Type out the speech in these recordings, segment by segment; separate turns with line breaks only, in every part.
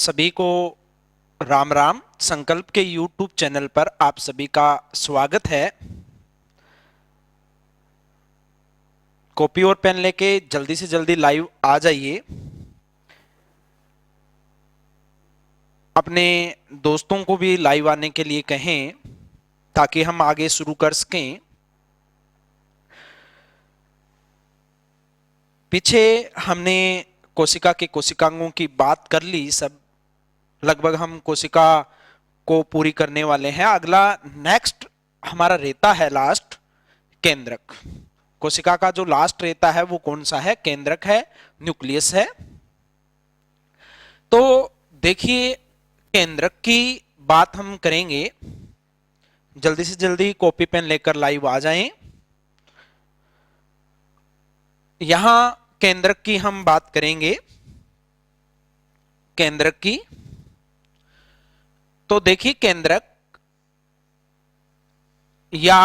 सभी को राम राम। संकल्प के YouTube चैनल पर आप सभी का स्वागत है। कॉपी और पेन लेके जल्दी से जल्दी लाइव आ जाइए। अपने दोस्तों को भी लाइव आने के लिए कहें ताकि हम आगे शुरू कर सकें। पीछे हमने कोशिका के कोशिकांगों की बात कर ली। सब लगभग हम कोशिका को पूरी करने वाले हैं। अगला नेक्स्ट हमारा रहता है लास्ट केंद्रक। कोशिका का जो लास्ट रहता है वो कौन सा है? केंद्रक है, न्यूक्लियस है। तो देखिए, केंद्रक की बात हम करेंगे। जल्दी से जल्दी कॉपी पेन लेकर लाइव आ जाएं। यहां केंद्रक की हम बात करेंगे। केंद्रक की तो देखिए, केंद्रक या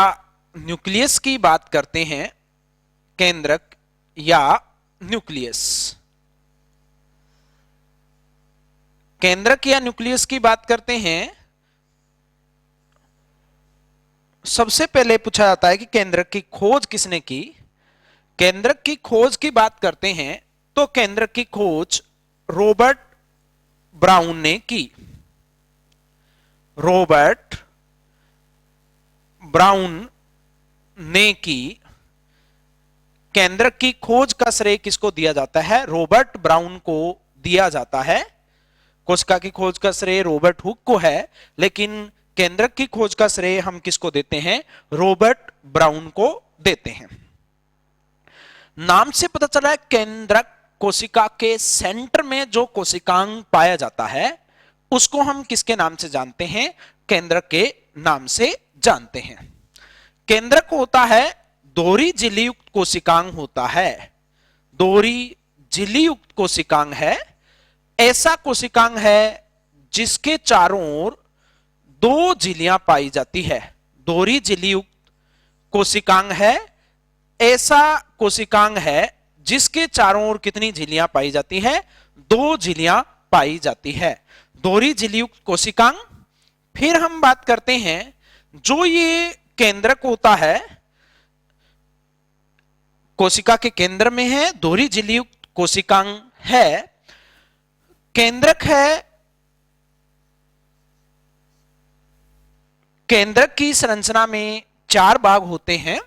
न्यूक्लियस की बात करते हैं। केंद्रक या न्यूक्लियस, केंद्रक या न्यूक्लियस की बात करते हैं। सबसे पहले पूछा जाता है कि केंद्रक की खोज किसने की। केंद्रक की खोज की बात करते हैं तो केंद्रक की खोज रॉबर्ट ब्राउन ने की। रॉबर्ट ब्राउन ने की। केंद्रक की खोज का श्रेय किसको दिया जाता है? रॉबर्ट ब्राउन को दिया जाता है। कोशिका की खोज का श्रेय रॉबर्ट हुक को है, लेकिन केंद्रक की खोज का श्रेय हम किसको देते हैं? रॉबर्ट ब्राउन को देते हैं। नाम से पता चला है केंद्रक कोशिका के सेंटर में जो कोशिकांग पाया जाता है उसको हम किसके नाम से जानते हैं? केंद्रक के नाम से जानते हैं। केंद्रक होता है दोहरी झिल्ली युक्त कोशिकांग होता है। दोहरी झिल्ली युक्त कोशिकांग है। ऐसा कोशिकांग है जिसके चारों ओर दो झिल्लियां पाई जाती है। दोहरी झिल्ली युक्त कोशिकांग है। ऐसा कोशिकांग है जिसके चारों ओर कितनी झिल्लियां पाई जाती है? दो झिल्लियां पाई जाती है। दोहरी झिल्ली युक्त कोशिकांग। फिर हम बात करते हैं जो ये केंद्रक होता है, कोशिका के केंद्र में है, दोहरी झिल्ली युक्त कोशिकांग है, केंद्रक है। केंद्रक की संरचना में चार भाग होते हैं।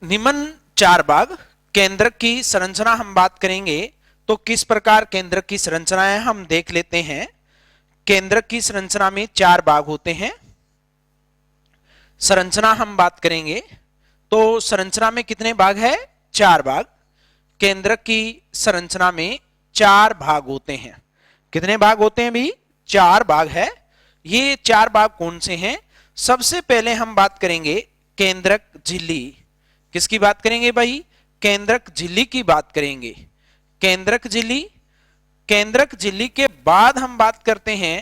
निम्न चार भाग। केंद्रक की संरचना हम बात करेंगे तो किस प्रकार केंद्रक की संरचना है हम देख लेते हैं। केंद्रक की संरचना में चार भाग होते हैं। संरचना हम बात करेंगे तो संरचना में कितने भाग है? चार भाग। केंद्रक की संरचना में चार भाग होते हैं। कितने भाग होते हैं भी? चार भाग है। ये चार भाग कौन से हैं? सबसे पहले हम बात करेंगे केंद्रक झिल्ली। किसकी बात करेंगे भाई? केंद्रक झिल्ली की बात करेंगे। केंद्रक झिल्ली। केंद्रक झिल्ली के बाद हम बात करते हैं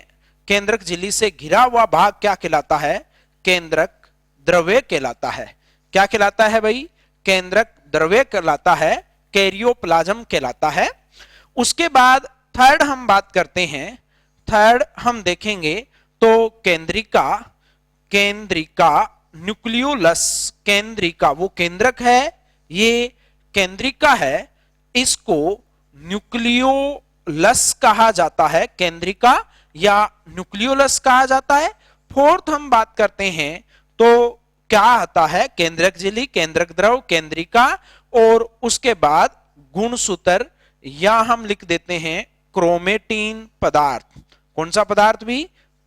केंद्रक झिल्ली से घिरा हुआ भाग क्या कहलाता है? केंद्रक द्रव्य कहलाता है। क्या कहलाता है भाई? केंद्रक द्रव्य कहलाता है। कैरियोप्लाज्म कहलाता है। उसके बाद थर्ड हम बात करते हैं। थर्ड हम देखेंगे तो केंद्रिका। केंद्रिका, न्यूक्लियोलस। केंद्रिका वो केंद्रक है, ये केंद्रिका है। इसको न्यूक्लियोलस कहा जाता है। केंद्रिका या न्यूक्लियोलस कहा जाता है। फोर्थ हम बात करते हैं तो क्या आता है? केंद्रक झिल्ली, केंद्रक द्रव, केंद्रिका, और उसके बाद गुणसूत्र या हम लिख देते हैं क्रोमेटिन पदार्थ। कौन सा पदार्थ भी?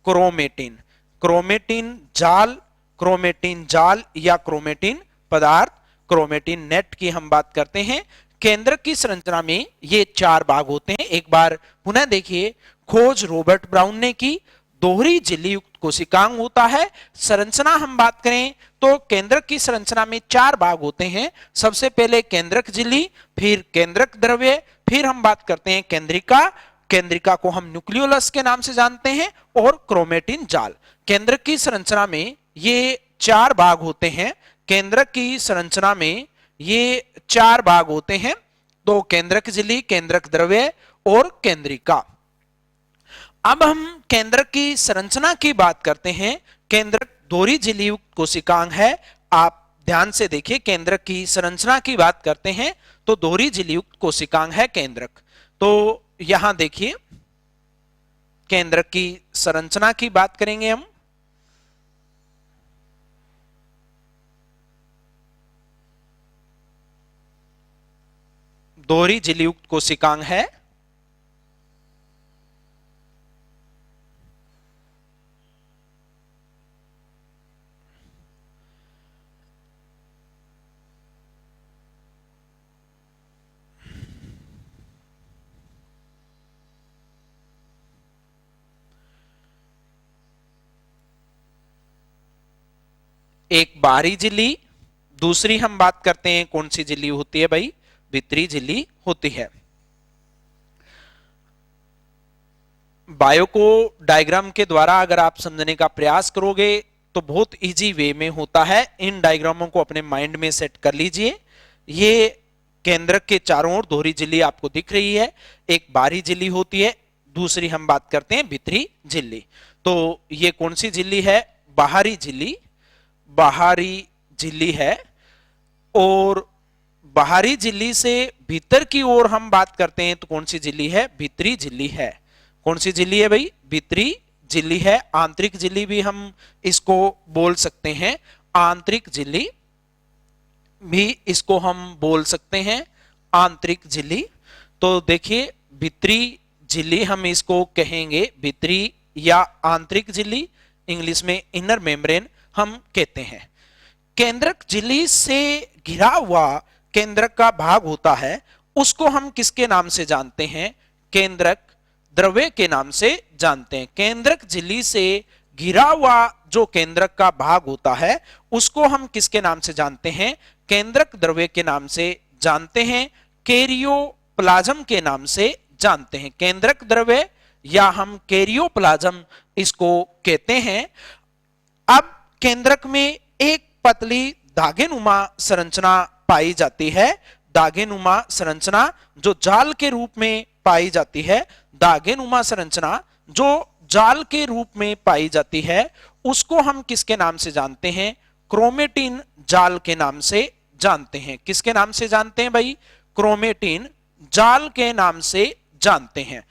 क्रोमेटिन। क्रोमेटिन जाल, क्रोमेटिन जाल या क्रोमेटिन पदार्थ, क्रोमेटिन नेट की हम बात करते हैं। केंद्रक की संरचना में ये चार भाग होते हैं। एक बार पुनः देखिए, खोज रॉबर्ट ब्राउन ने की। दोहरी झिल्ली युक्त कोशिकांग होता है। संरचना हम बात करें तो केंद्रक की संरचना में चार भाग होते हैं। सबसे पहले केंद्रक झिल्ली, फिर केंद्रक द्रव्य, फिर हम बात करते हैं केंद्रिका। केंद्रिका को हम न्यूक्लियोलस के नाम से जानते हैं, और क्रोमेटिन जाल। केंद्रक की संरचना में ये चार भाग होते हैं। केंद्रक की संरचना में ये चार भाग होते हैं। तो केंद्रक झिल्ली, केंद्रक द्रव्य और केंद्रिका। अब हम केंद्रक की संरचना की बात करते हैं। केंद्रक दोहरी झिल्ली युक्त कोशिकांग है। आप ध्यान से देखिए, केंद्रक की संरचना की बात करते हैं तो दोहरी झिल्ली युक्त कोशिकांग है केंद्रक। तो यहां देखिए, केंद्रक की संरचना की बात करेंगे हम। दोहरी झिल्ली युक्त कोशिकांग है। एक बाहरी झिल्ली, दूसरी हम बात करते हैं कौन सी झिल्ली होती है भाई, भीतरी झिल्ली होती है। बायो को डायग्राम के द्वारा अगर आप समझने का प्रयास करोगे तो बहुत इजी वे में होता है। इन डायग्रामों को अपने माइंड में सेट कर लीजिए। ये केंद्रक के चारों ओर दोहरी झिल्ली आपको दिख रही है। एक बाहरी झिल्ली होती है, दूसरी हम बात करते हैं भीतरी झिल्ली। तो ये कौन सी झिल्ली है, बाहरी झिल्ली, बाहरी झिल्ली है। और बाहरी झिल्ली से भीतर की ओर हम बात करते हैं तो कौन सी झिल्ली है, भीतरी झिल्ली है। कौन सी झिल्ली है भाई, भीतरी झिल्ली है। आंतरिक झिल्ली भी हम इसको बोल सकते हैं, आंतरिक झिल्ली भी इसको हम बोल सकते हैं, आंतरिक झिल्ली। तो देखिए, भीतरी झिल्ली हम इसको कहेंगे, भीतरी या आंतरिक झिल्ली, इंग्लिश में इनर मेम्ब्रेन हम कहते हैं। केंद्रक झिल्ली से घिरा हुआ केंद्रक का भाग होता है, उसको हम किसके नाम से जानते हैं, केंद्रक द्रव्य के नाम से जानते हैं। केंद्रक झिल्ली से घिरा हुआ जो केंद्रक का भाग होता है उसको हम किसके नाम से जानते हैं, केंद्रक द्रव्य के नाम से जानते हैं, कैरियोप्लाज्म के नाम से जानते हैं। केंद्रक द्रव्य या हम कैरियोप्लाज्म इसको कहते हैं। अब केंद्रक में एक पतली धागेनुमा संरचना पाई जाती है। धागेनुमा संरचना जो जाल के रूप में पाई जाती है, धागेनुमा संरचना जो जाल के रूप में पाई जाती है उसको हम किसके नाम से जानते हैं, क्रोमेटिन जाल के नाम से जानते हैं। किसके नाम से जानते हैं भाई, क्रोमेटिन जाल के नाम से जानते हैं।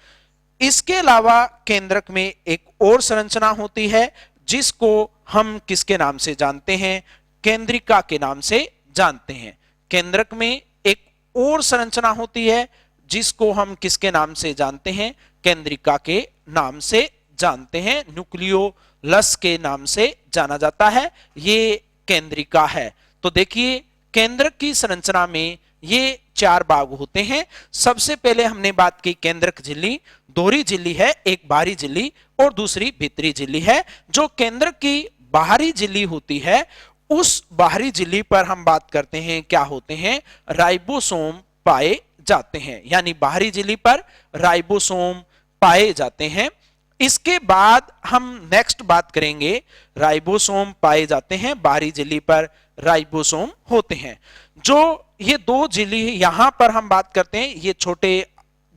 इसके अलावा केंद्रक में एक और संरचना होती है जिसको हम किसके नाम से जानते हैं, केंद्रिका के नाम से जानते हैं। केंद्रक में एक और संरचना होती है जिसको हम किसके नाम से जानते हैं, केंद्रिका के नाम से जानते हैं, न्यूक्लियोलस के नाम से जाना जाता है। ये केंद्रिका है। तो देखिए, केंद्रक की संरचना में ये चार भाग होते हैं। सबसे पहले हमने बात की केंद्रक झिल्ली, दोहरी झिल्ली है, एक बाहरी झिल्ली और दूसरी भीतरी झिल्ली है। जो केंद्रक की बाहरी झिल्ली होती है उस बाहरी झिल्ली पर हम बात करते हैं, क्या होते हैं, राइबोसोम पाए जाते हैं। यानी बाहरी झिल्ली पर राइबोसोम पाए जाते हैं। इसके बाद हम नेक्स्ट बात करेंगे, राइबोसोम पाए जाते हैं, बाहरी झिल्ली पर राइबोसोम होते हैं। जो ये दो झिल्ली यहां पर हम बात करते हैं, ये छोटे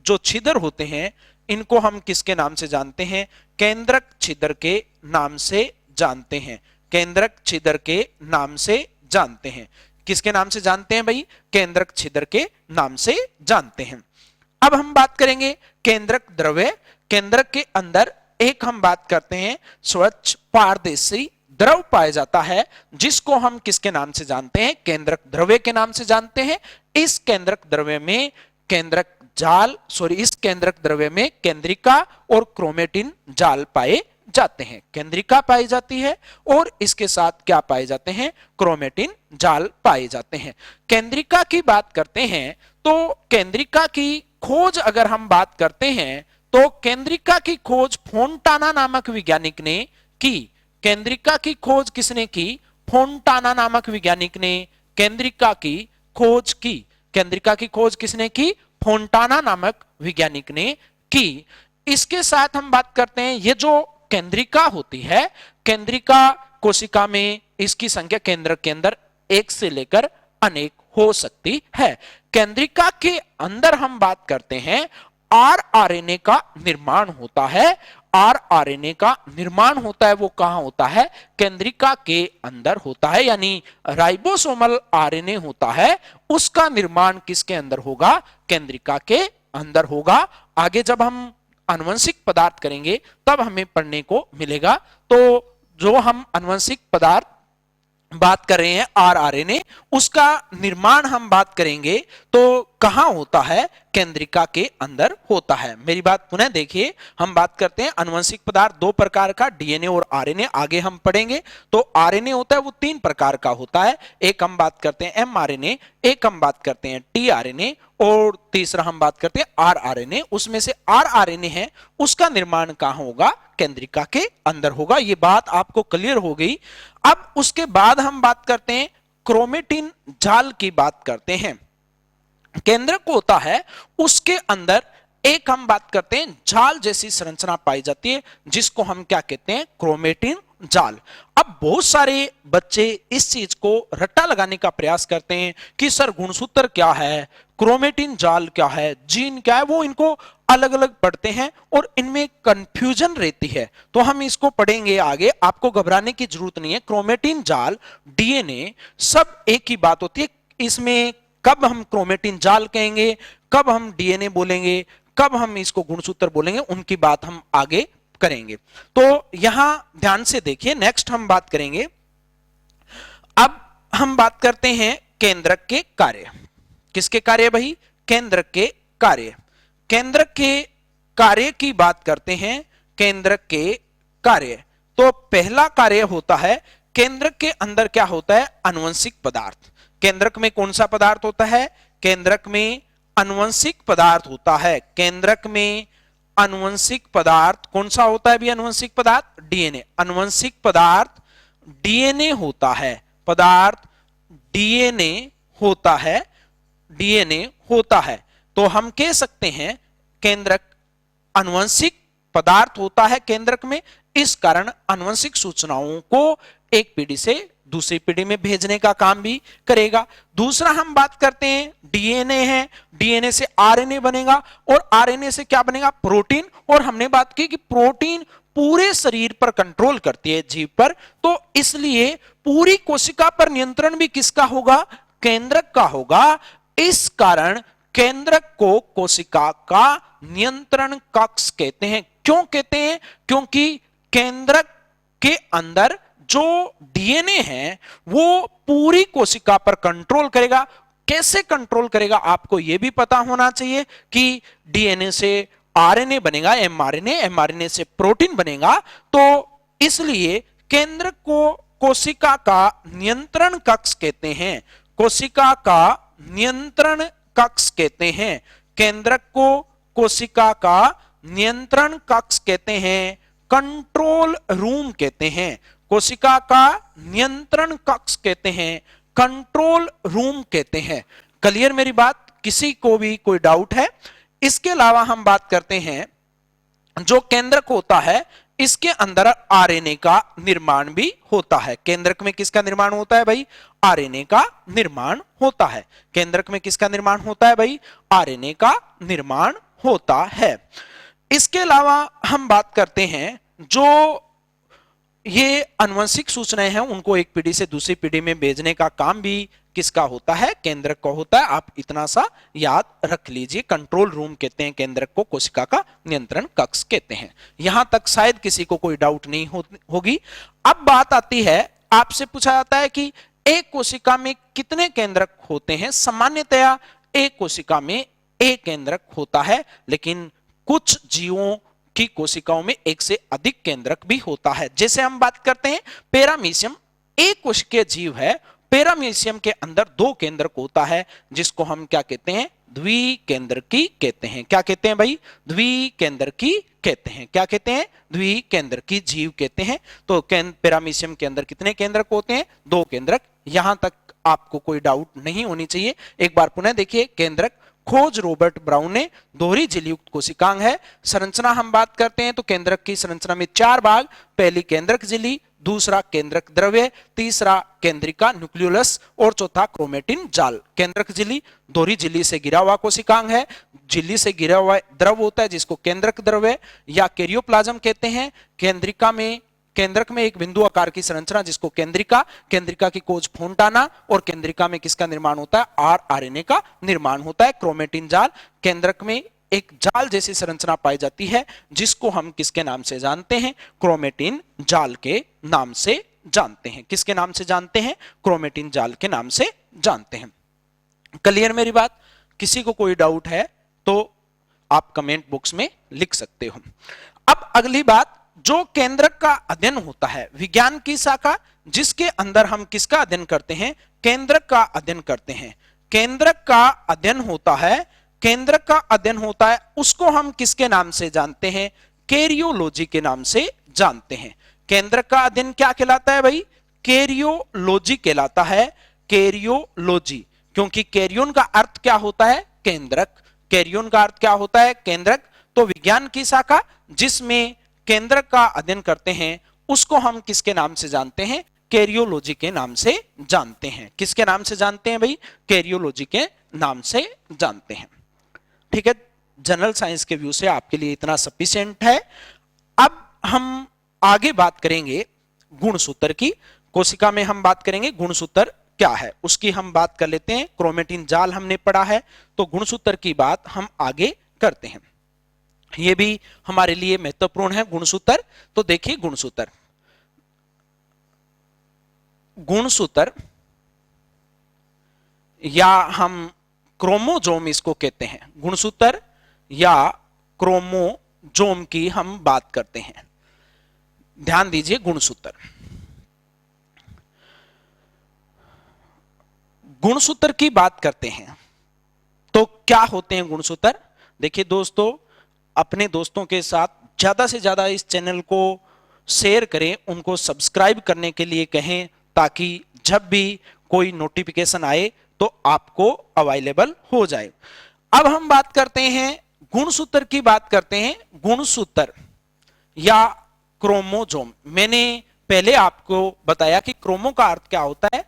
जो छिद्र होते हैं इनको हम किसके नाम से जानते हैं, केंद्रक छिद्र के नाम से जानते हैं। केंद्रक छिद्र के नाम से जानते हैं। किसके नाम से जानते हैं भाई, केंद्रक छिद्र के नाम से जानते हैं। अब हम बात करेंगे केंद्रक द्रव्य। केंद्रक के अंदर एक हम बात करते हैं स्वच्छ पारदर्शी द्रव पाया जाता है जिसको हम किसके नाम से जानते हैं, केंद्रक द्रव्य के नाम से जानते हैं। इस केंद्रक द्रव्य में इस केंद्रक द्रव्य में केंद्रिका और क्रोमेटिन जाल पाए जाते हैं। केंद्रिका पाई जाती है और इसके साथ क्या पाए जाते हैं, क्रोमेटिन जाल पाए जाते हैं। केंद्रिका की बात करते हैं तो केंद्रिका की खोज अगर हम बात करते हैं तो केंद्रिका की खोज फोंटाना नामक वैज्ञानिक ने की। केंद्रिका की खोज किसने की, फोंटाना नामक वैज्ञानिक ने केंद्रिका की खोज की। केंद्रिका की खोज किसने की, फोंटाना नामक वैज्ञानिक ने की। इसके साथ हम बात करते हैं, ये जो केंद्रिका होती है, केंद्रिका कोशिका में इसकी संख्या केंद्रक के अंदर एक से लेकर अनेक हो सकती है। केंद्रिका के अंदर हम बात करते हैं आरआरएनए का निर्माण होता है। आरआरएनए का निर्माण होता है वो कहां होता है? केंद्रिका के अंदर होता है, यानी राइबोसोमल आरएनए होता है उसका निर्माण किसके अंदर होगा? केंद्रिका के अंदर होगा। आगे जब हम आनुवंशिक पदार्थ करेंगे तब हमें पढ़ने को मिलेगा। तो जो हम आनुवंशिक पदार्थ बात कर रहे हैं आरआरएनए, उसका निर्माण हम बात करेंगे तो कहां होता है? केंद्रिका के अंदर होता है। मेरी बात पुनः देखिए, हम बात करते हैं आनुवंशिक पदार्थ दो प्रकार का, डीएनए और आरएनए, आगे हम पढ़ेंगे। तो आरएनए होता है वो तीन प्रकार का होता है, एक हम बात करते हैं एमआरएनए, एक हम बात करते हैं टीआरएनए और तीसरा हम बात करते हैं आरआरएनए। उसमें से आरआरएनए है उसका निर्माण कहां होगा? केंद्रिका के अंदर होगा। ये बात आपको क्लियर हो गई। अब उसके बाद हम बात करते हैं क्रोमेटिन जाल की बात करते हैं। केंद्रक होता है उसके अंदर एक हम बात करते हैं जाल जैसी संरचना पाई जाती है जिसको हम क्या कहते हैं? क्रोमेटिन जाल। अब बहुत सारे बच्चे इस चीज को रट्टा लगाने का प्रयास करते हैं कि सर गुणसूत्र क्या है, क्रोमेटिन जाल क्या है, जीन क्या है, वो इनको अलग अलग पढ़ते हैं और इनमें कंफ्यूजन रहती है। तो हम इसको पढ़ेंगे आगे, आपको घबराने की जरूरत नहीं है। क्रोमेटिन जाल, डीएनए सब एक ही बात होती है। इसमें कब हम क्रोमेटिन जाल कहेंगे, कब हम डीएनए बोलेंगे, कब हम इसको गुणसूत्र बोलेंगे, उनकी बात हम आगे करेंगे। तो यहां ध्यान से देखिए, नेक्स्ट हम बात करेंगे। अब हम बात करते हैं केंद्रक के कार्य। किसके कार्य भाई? केंद्रक के कार्य। केंद्रक के कार्य की बात करते हैं। केंद्रक के कार्य, तो पहला कार्य होता है केंद्रक के अंदर क्या होता है? आनुवंशिक पदार्थ। केंद्रक में कौन सा पदार्थ होता है? केंद्रक में आनुवंशिक पदार्थ होता है। केंद्रक में आनुवंशिक पदार्थ कौन सा होता है भी? आनुवंशिक पदार्थ डीएनए। आनुवंशिक पदार्थ डीएनए होता है। पदार्थ डीएनए होता है, डीएनए होता है। तो हम कह सकते हैं केंद्रक आनुवंशिक पदार्थ होता है केंद्रक में, इस कारण आनुवंशिक सूचनाओं को एक पीढ़ी से दूसरी पीढ़ी में भेजने का काम भी करेगा। दूसरा हम बात करते हैं डीएनए है, डीएनए से आरएनए बनेगा और आरएनए से क्या बनेगा? प्रोटीन। और हमने बात की कि प्रोटीन पूरे शरीर पर कंट्रोल करती है, जीव पर, तो इसलिए पूरी कोशिका पर नियंत्रण भी किसका होगा? केंद्रक का होगा। इस कारण केंद्रक को कोशिका का नियंत्रण कक्ष कहते हैं। क्यों कहते हैं? क्योंकि केंद्रक के अंदर जो डीएनए है वो पूरी कोशिका पर कंट्रोल करेगा। कैसे कंट्रोल करेगा आपको यह भी पता होना चाहिए कि डीएनए से आरएनए बनेगा, एमआरएनए, एमआरएनए से प्रोटीन बनेगा। तो इसलिए केंद्रक को कोशिका का नियंत्रण कक्ष कहते हैं। कोशिका का नियंत्रण कक्ष कहते हैं। केंद्रक को कोशिका का नियंत्रण कक्ष कहते हैं, कंट्रोल रूम कहते हैं। कोशिका का नियंत्रण कक्ष कहते हैं, कंट्रोल रूम कहते हैं। क्लियर मेरी बात? किसी को भी कोई डाउट है? इसके अलावा हम बात करते हैं जो केंद्रक होता है इसके अंदर आरएनए का निर्माण भी होता है। केंद्रक में किसका निर्माण होता है भाई? आरएनए का निर्माण होता है। केंद्रक में किसका निर्माण होता है भाई? आरएनए का निर्माण होता है। इसके अलावा हम बात करते हैं जो ये आनुवंशिक सूचनाएं हैं उनको एक पीढ़ी से दूसरी पीढ़ी में भेजने का काम भी किसका होता है? केंद्रक का होता है। आप इतना सा याद रख लीजिए, कंट्रोल रूम कहते हैं केंद्रक को, कोशिका का नियंत्रण कक्ष कहते हैं। यहां तक शायद किसी को कोई डाउट नहीं होगी। अब बात आती है, आपसे पूछा जाता है कि एक कोशिका में कितने केंद्रक होते हैं? सामान्यतया एक कोशिका में एक केंद्रक होता है, लेकिन कुछ जीवों की कोशिकाओं में एक से अधिक केंद्रक भी होता है। जैसे हम बात करते हैं पैरामीशियम, एक कोशिकीय जीव है, पैरामीशियम के अंदर दो केंद्रक होता है जिसको हम क्या कहते हैं? द्विकेंद्रकी कहते हैं। क्या कहते हैं भाई? द्विकेंद्रकी कहते हैं। क्या कहते हैं? द्विकेंद्रकी जीव कहते हैं। तो पैरामीशियम के अंदर कितने केंद्रक होते हैं? दो केंद्रक। यहां तक आपको कोई डाउट नहीं होनी चाहिए। एक बार पुनः देखिए, केंद्रक खोज रॉबर्ट ब्राउन ने दोहरी झिल्लियुक्त कोशिकांग है। संरचना हम बात करते हैं तो केंद्रक की संरचना में चार भाग, पहली केंद्रक झिल्ली, दूसरा केंद्रक द्रव्य, तीसरा केंद्रिका न्यूक्लियोलस और चौथा क्रोमेटिन जाल। केंद्रक झिल्ली दोहरी झिल्ली से घिरा हुआ कोशिकांग है। झिल्ली से घिरा हुआ द्रव होता है जिसको केंद्रक द्रव्य या कैरियोप्लाज्म कहते हैं। केंद्रक में एक बिंदु आकार की संरचना जिसको केंद्रिका की खोज फोंटाना, और केंद्रिका में किसका निर्माण होता है? आरएनए का निर्माण होता है। क्रोमेटिन जाल, केंद्रक में एक जाल जैसी संरचना पाई जाती है जिसको हम किसके नाम से जानते हैं? क्रोमेटिन जाल के नाम से जानते हैं। किसके नाम से जानते हैं? क्रोमेटिन जाल के नाम से जानते हैं। क्लियर मेरी बात? किसी को कोई डाउट है तो आप कमेंट बॉक्स में लिख सकते हो। अब अगली बात, जो केंद्रक का अध्ययन होता है, विज्ञान की शाखा जिसके अंदर हम किसका अध्ययन करते हैं? केंद्रक का अध्ययन करते हैं। केंद्रक का अध्ययन होता है, उसको हम किसके नाम से जानते हैं? कैरियोलॉजी के नाम से जानते हैं। केंद्रक का अध्ययन क्या कहलाता है भाई? कैरियोलॉजी कहलाता है। कैरियोलॉजी, क्योंकि कैरियोन का अर्थ क्या होता है? केंद्रक। कैरियोन का अर्थ क्या होता है? केंद्रक। तो विज्ञान की शाखा जिसमें केंद्रक का अध्ययन करते हैं उसको हम किसके नाम से जानते हैं? कैरियोलॉजी के नाम से जानते हैं। किसके नाम से जानते हैं भाई? कैरियोलॉजी के नाम से जानते हैं। ठीक है, जनरल साइंस के व्यू से आपके लिए इतना सफिशिएंट है। अब हम आगे बात करेंगे गुणसूत्र की। कोशिका में हम बात करेंगे गुणसूत्र क्या है उसकी हम बात कर लेते हैं। क्रोमेटिन जाल हमने पढ़ा है, तो गुणसूत्र की बात हम आगे करते हैं। ये भी हमारे लिए महत्वपूर्ण है गुणसूत्र। तो देखिए गुणसूत्र या हम क्रोमोजोम इसको कहते हैं। गुणसूत्र या क्रोमोजोम की हम बात करते हैं। ध्यान दीजिए, गुणसूत्र की बात करते हैं तो क्या होते हैं गुणसूत्र? देखिए दोस्तों, अपने दोस्तों के साथ ज्यादा से ज्यादा इस चैनल को शेयर करें, उनको सब्सक्राइब करने के लिए कहें, ताकि जब भी कोई नोटिफिकेशन आए तो आपको अवेलेबल हो जाए। अब हम बात करते हैं गुणसूत्र की बात करते हैं। गुणसूत्र या क्रोमोजोम, मैंने पहले आपको बताया कि क्रोमो का अर्थ क्या होता है?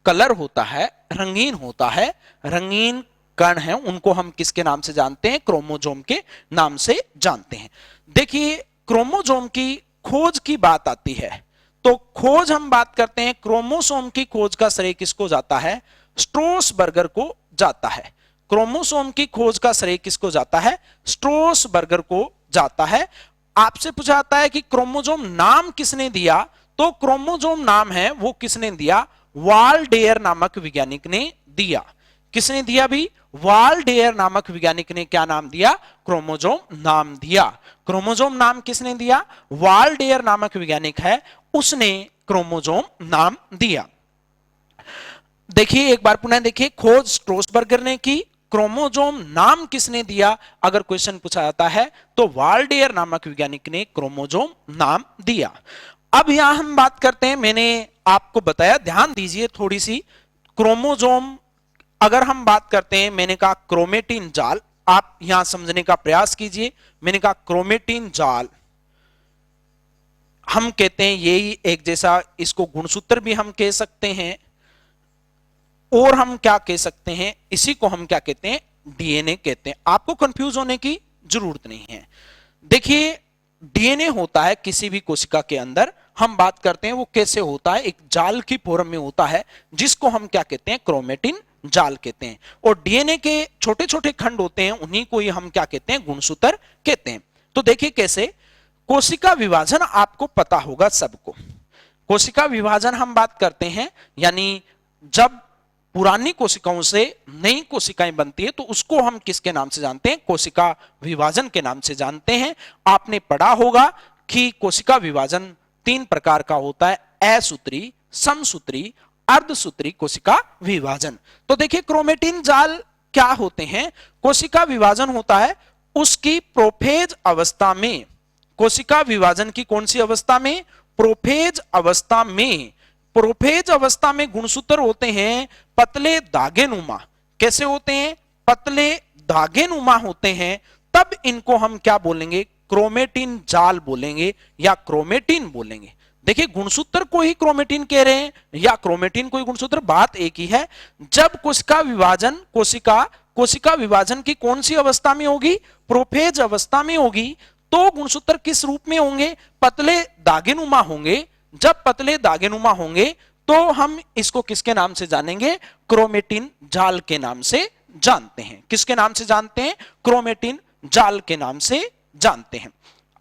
कलर होता है, रंगीन होता है, रंगीन कण हैं, उनको हम किसके नाम से जानते हैं? क्रोमोजोम के नाम से जानते हैं। देखिए, क्रोमोजोम की खोज की बात आती है तो खोज हम बात करते हैं। क्रोमोसोम की खोज का श्रेय किसको जाता है? स्ट्रोसबर्गर को जाता है। क्रोमोसोम की खोज का श्रेय किसको जाता है? स्ट्रोसबर्गर को जाता है। आपसे पूछा जाता है कि क्रोमोजोम नाम किसने दिया, तो क्रोमोजोम नाम है वो किसने दिया? वाल्डेयर नामक वैज्ञानिक ने दिया। किसने दिया भी? वाल्डेयर नामक वैज्ञानिक ने क्या नाम दिया? क्रोमोजोम नाम दिया। क्रोमोजोम नाम किसने दिया? वाल्डेयर नामक वैज्ञानिक है, उसने क्रोमोजोम नाम दिया। देखिए एक बार पुनः देखिए, खोज स्ट्रोसबर्गर ने की, क्रोमोजोम नाम किसने दिया? अगर क्वेश्चन पूछा जाता है तो वाल्डेयर नामक वैज्ञानिक ने क्रोमोजोम नाम दिया। अब यहां हम बात करते हैं, मैंने आपको बताया, ध्यान दीजिए थोड़ी सी। क्रोमोजोम अगर हम बात करते हैं, मैंने कहा क्रोमेटिन जाल, आप यहां समझने का प्रयास कीजिए। मैंने कहा क्रोमेटिन जाल हम कहते हैं यही एक जैसा, इसको गुणसूत्र भी हम कह सकते हैं, और हम क्या कह सकते हैं, इसी को हम क्या कहते हैं? डीएनए कहते हैं। आपको कंफ्यूज होने की जरूरत नहीं है। देखिए, डीएनए होता है किसी भी कोशिका के अंदर, हम बात करते हैं वो कैसे होता है, एक जाल की फॉर्म में होता है जिसको हम क्या कहते हैं? क्रोमेटिन जाल कहते हैं। और डीएनए के छोटे छोटे खंड होते हैं, उन्हीं को ही हम क्या कहते हैं? गुणसूत्र कहते हैं। तो देखिए कैसे, कोशिका विभाजन आपको पता होगा सबको। कोशिका विभाजन हम बात करते हैं, यानी जब पुरानी कोशिकाओं से नई कोशिकाएं बनती है तो उसको हम किसके नाम से जानते हैं? कोशिका विभाजन के नाम से जानते हैं। आपने पढ़ा होगा कि कोशिका विभाजन 3 प्रकार का होता है: असूत्री, समसूत्री, अर्धसूत्री कोशिका विभाजन। तो देखिए, क्रोमेटिन जाल क्या होते हैं? कोशिका विभाजन होता है उसकी प्रोफेज अवस्था में। कोशिका विभाजन की कौन सी अवस्था में? प्रोफेज अवस्था में। प्रोफेज अवस्था में गुणसूत्र होते हैं पतले धागेनुमा। कैसे होते हैं? पतले धागेनुमा होते हैं। तब इनको हम क्या बोलेंगे? क्रोमेटिन जाल बोलेंगे या क्रोमेटिन बोलेंगे। देखिए गुणसूत्र को ही क्रोमेटिन कह रहे हैं या क्रोमेटिन को ही गुणसूत्र, बात एक ही है। जब कोशिका विभाजन कोशिका विभाजन की कौन सी अवस्था में होगी, प्रोफेज अवस्था में होगी, तो गुणसूत्र किस रूप में होंगे, पतले दागेनुमा होंगे। जब पतले दागेनुमा होंगे तो हम इसको किसके नाम से जानेंगे, क्रोमेटिन जाल के नाम से जानते हैं। किसके नाम से जानते हैं, क्रोमेटिन जाल के नाम से जानते हैं।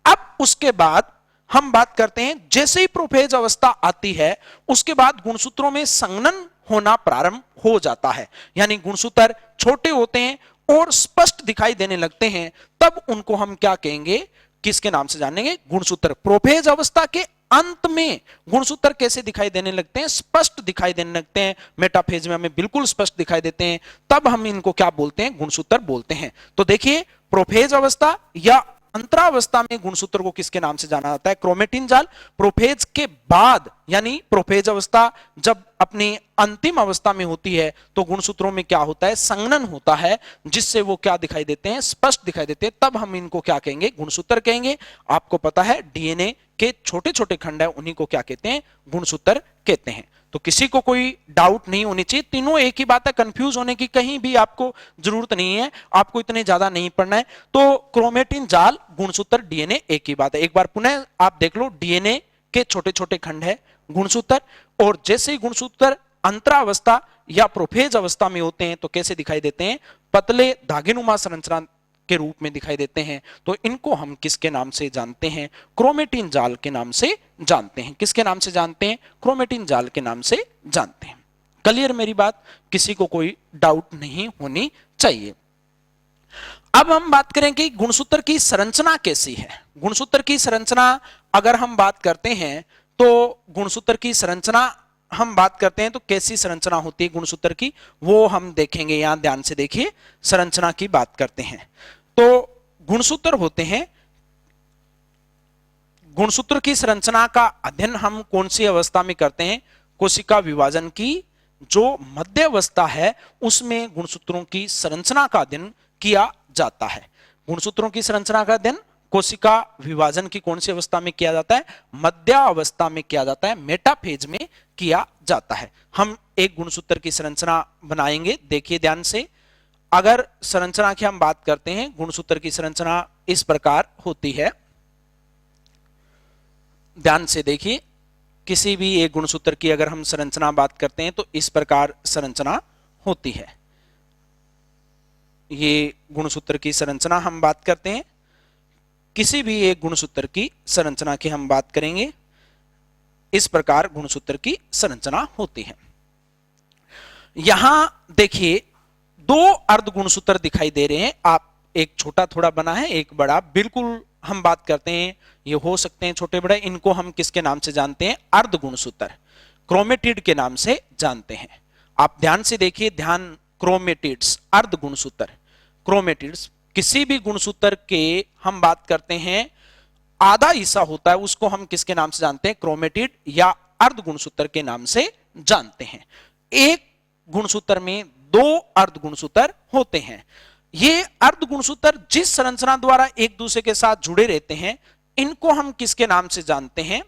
अब उसके बाद हम बात करते हैं, जैसे ही प्रोफेज अवस्था आती है उसके बाद गुणसूत्रों में संघनन होना प्रारंभ हो जाता है, यानी गुणसूत्र छोटे होते हैं और स्पष्ट दिखाई देने लगते हैं, तब उनको हम क्या कहेंगे, किसके नाम से जानेंगे, गुणसूत्र। प्रोफेज अवस्था के अंत में गुणसूत्र कैसे दिखाई देने लगते हैं, स्पष्ट दिखाई देने लगते हैं। मेटाफेज में हमें बिल्कुल स्पष्ट दिखाई देते हैं, तब हम इनको क्या बोलते हैं, गुणसूत्र बोलते हैं। तो देखिए प्रोफेज अवस्था या अंतरावस्था में गुणसूत्र को किसके नाम से जाना जाता है, क्रोमेटिन जाल। प्रोफेज के बाद यानी प्रोफेज अवस्था जब अपनी अंतिम अवस्था में होती है तो गुणसूत्रों में क्या होता है, संघनन होता है, जिससे वो क्या दिखाई देते हैं, स्पष्ट दिखाई देते हैं, तब हम इनको क्या कहेंगे, गुणसूत्र कहेंगे। आपको पता है डीएनए के छोटे छोटे खंड है, उन्हीं को क्या कहते हैं, गुणसूत्र कहते हैं। तो किसी को कोई डाउट नहीं होनी चाहिए, तीनों एक ही बात है, कंफ्यूज होने की कहीं भी आपको जरूरत नहीं है, आपको इतने ज्यादा नहीं पढ़ना है। तो क्रोमेटिन जाल, गुणसूत्र, डीएनए एक ही बात है। एक बार पुनः आप देख लो, डीएनए के छोटे छोटे खंड है गुणसूत्र, और जैसे ही गुणसूत्र अंतरावस्था या प्रोफेज अवस्था में होते हैं तो कैसे दिखाई देते हैं, पतले धागेनुमा संरचना के रूप में दिखाई देते हैं। तो इनको हम किसके नाम से जानते हैं, क्रोमेटिन जाल के नाम से जानते हैं। किसके नाम से जानते हैं, क्रोमेटिन जाल के नाम से जानते हैं। क्लियर मेरी बात, किसी को कोई डाउट नहीं होनी चाहिए। अब हम बात करें कि गुणसूत्र की संरचना कैसी है। गुणसूत्र की संरचना अगर हम बात करते हैं तो गुणसूत्र की संरचना हम बात करते हैं तो कैसी संरचना होती है गुणसूत्र की, वो हम देखेंगे। यहां ध्यान से देखिए, संरचना की बात करते हैं तो गुणसूत्र होते हैं। गुणसूत्र की संरचना का अध्ययन हम कौन सी अवस्था में करते हैं, कोशिका विभाजन की जो मध्य अवस्था है उसमें गुणसूत्रों की संरचना का अध्ययन किया जाता है। गुणसूत्रों की संरचना का अध्ययन कोशिका विभाजन की कौन सी अवस्था में किया जाता है, मध्य अवस्था में किया जाता है, मेटाफेज में किया जाता है। हम एक गुणसूत्र की संरचना बनाएंगे, देखिए ध्यान से। अगर संरचना की हम बात करते हैं, गुणसूत्र की संरचना इस प्रकार होती है, ध्यान से देखिए। किसी भी एक गुणसूत्र की अगर हम संरचना बात करते हैं तो इस प्रकार संरचना होती है। ये गुणसूत्र की संरचना हम बात करते हैं। किसी भी एक गुणसूत्र की संरचना की हम बात करेंगे, इस प्रकार गुणसूत्र की संरचना होती है। यहां देखिए दो अर्ध गुणसूत्र दिखाई दे रहे हैं, आप एक छोटा थोड़ा बना है, एक बड़ा। बिल्कुल हम बात करते हैं, ये हो सकते हैं छोटे बड़े, इनको हम किसके नाम से जानते हैं, अर्ध गुणसूत्र, क्रोमेटिड के नाम से जानते हैं। आप ध्यान से देखिए, ध्यान, क्रोमेटिड्स, अर्ध गुणसूत्र, क्रोमेटिड्स। किसी भी गुणसूत्र के हम बात करते हैं आधा हिस्सा होता है, उसको हम किसके नाम से जानते हैं, क्रोमेटिड या अर्ध गुणसूत्र के नाम से जानते हैं। एक गुणसूत्र में दो अर्ध गुणसूत्र होते हैं। ये अर्ध गुणसूत्र जिस संरचना द्वारा एक दूसरे के साथ जुड़े रहते हैं, इनको हम किसके नाम से जानते हैं,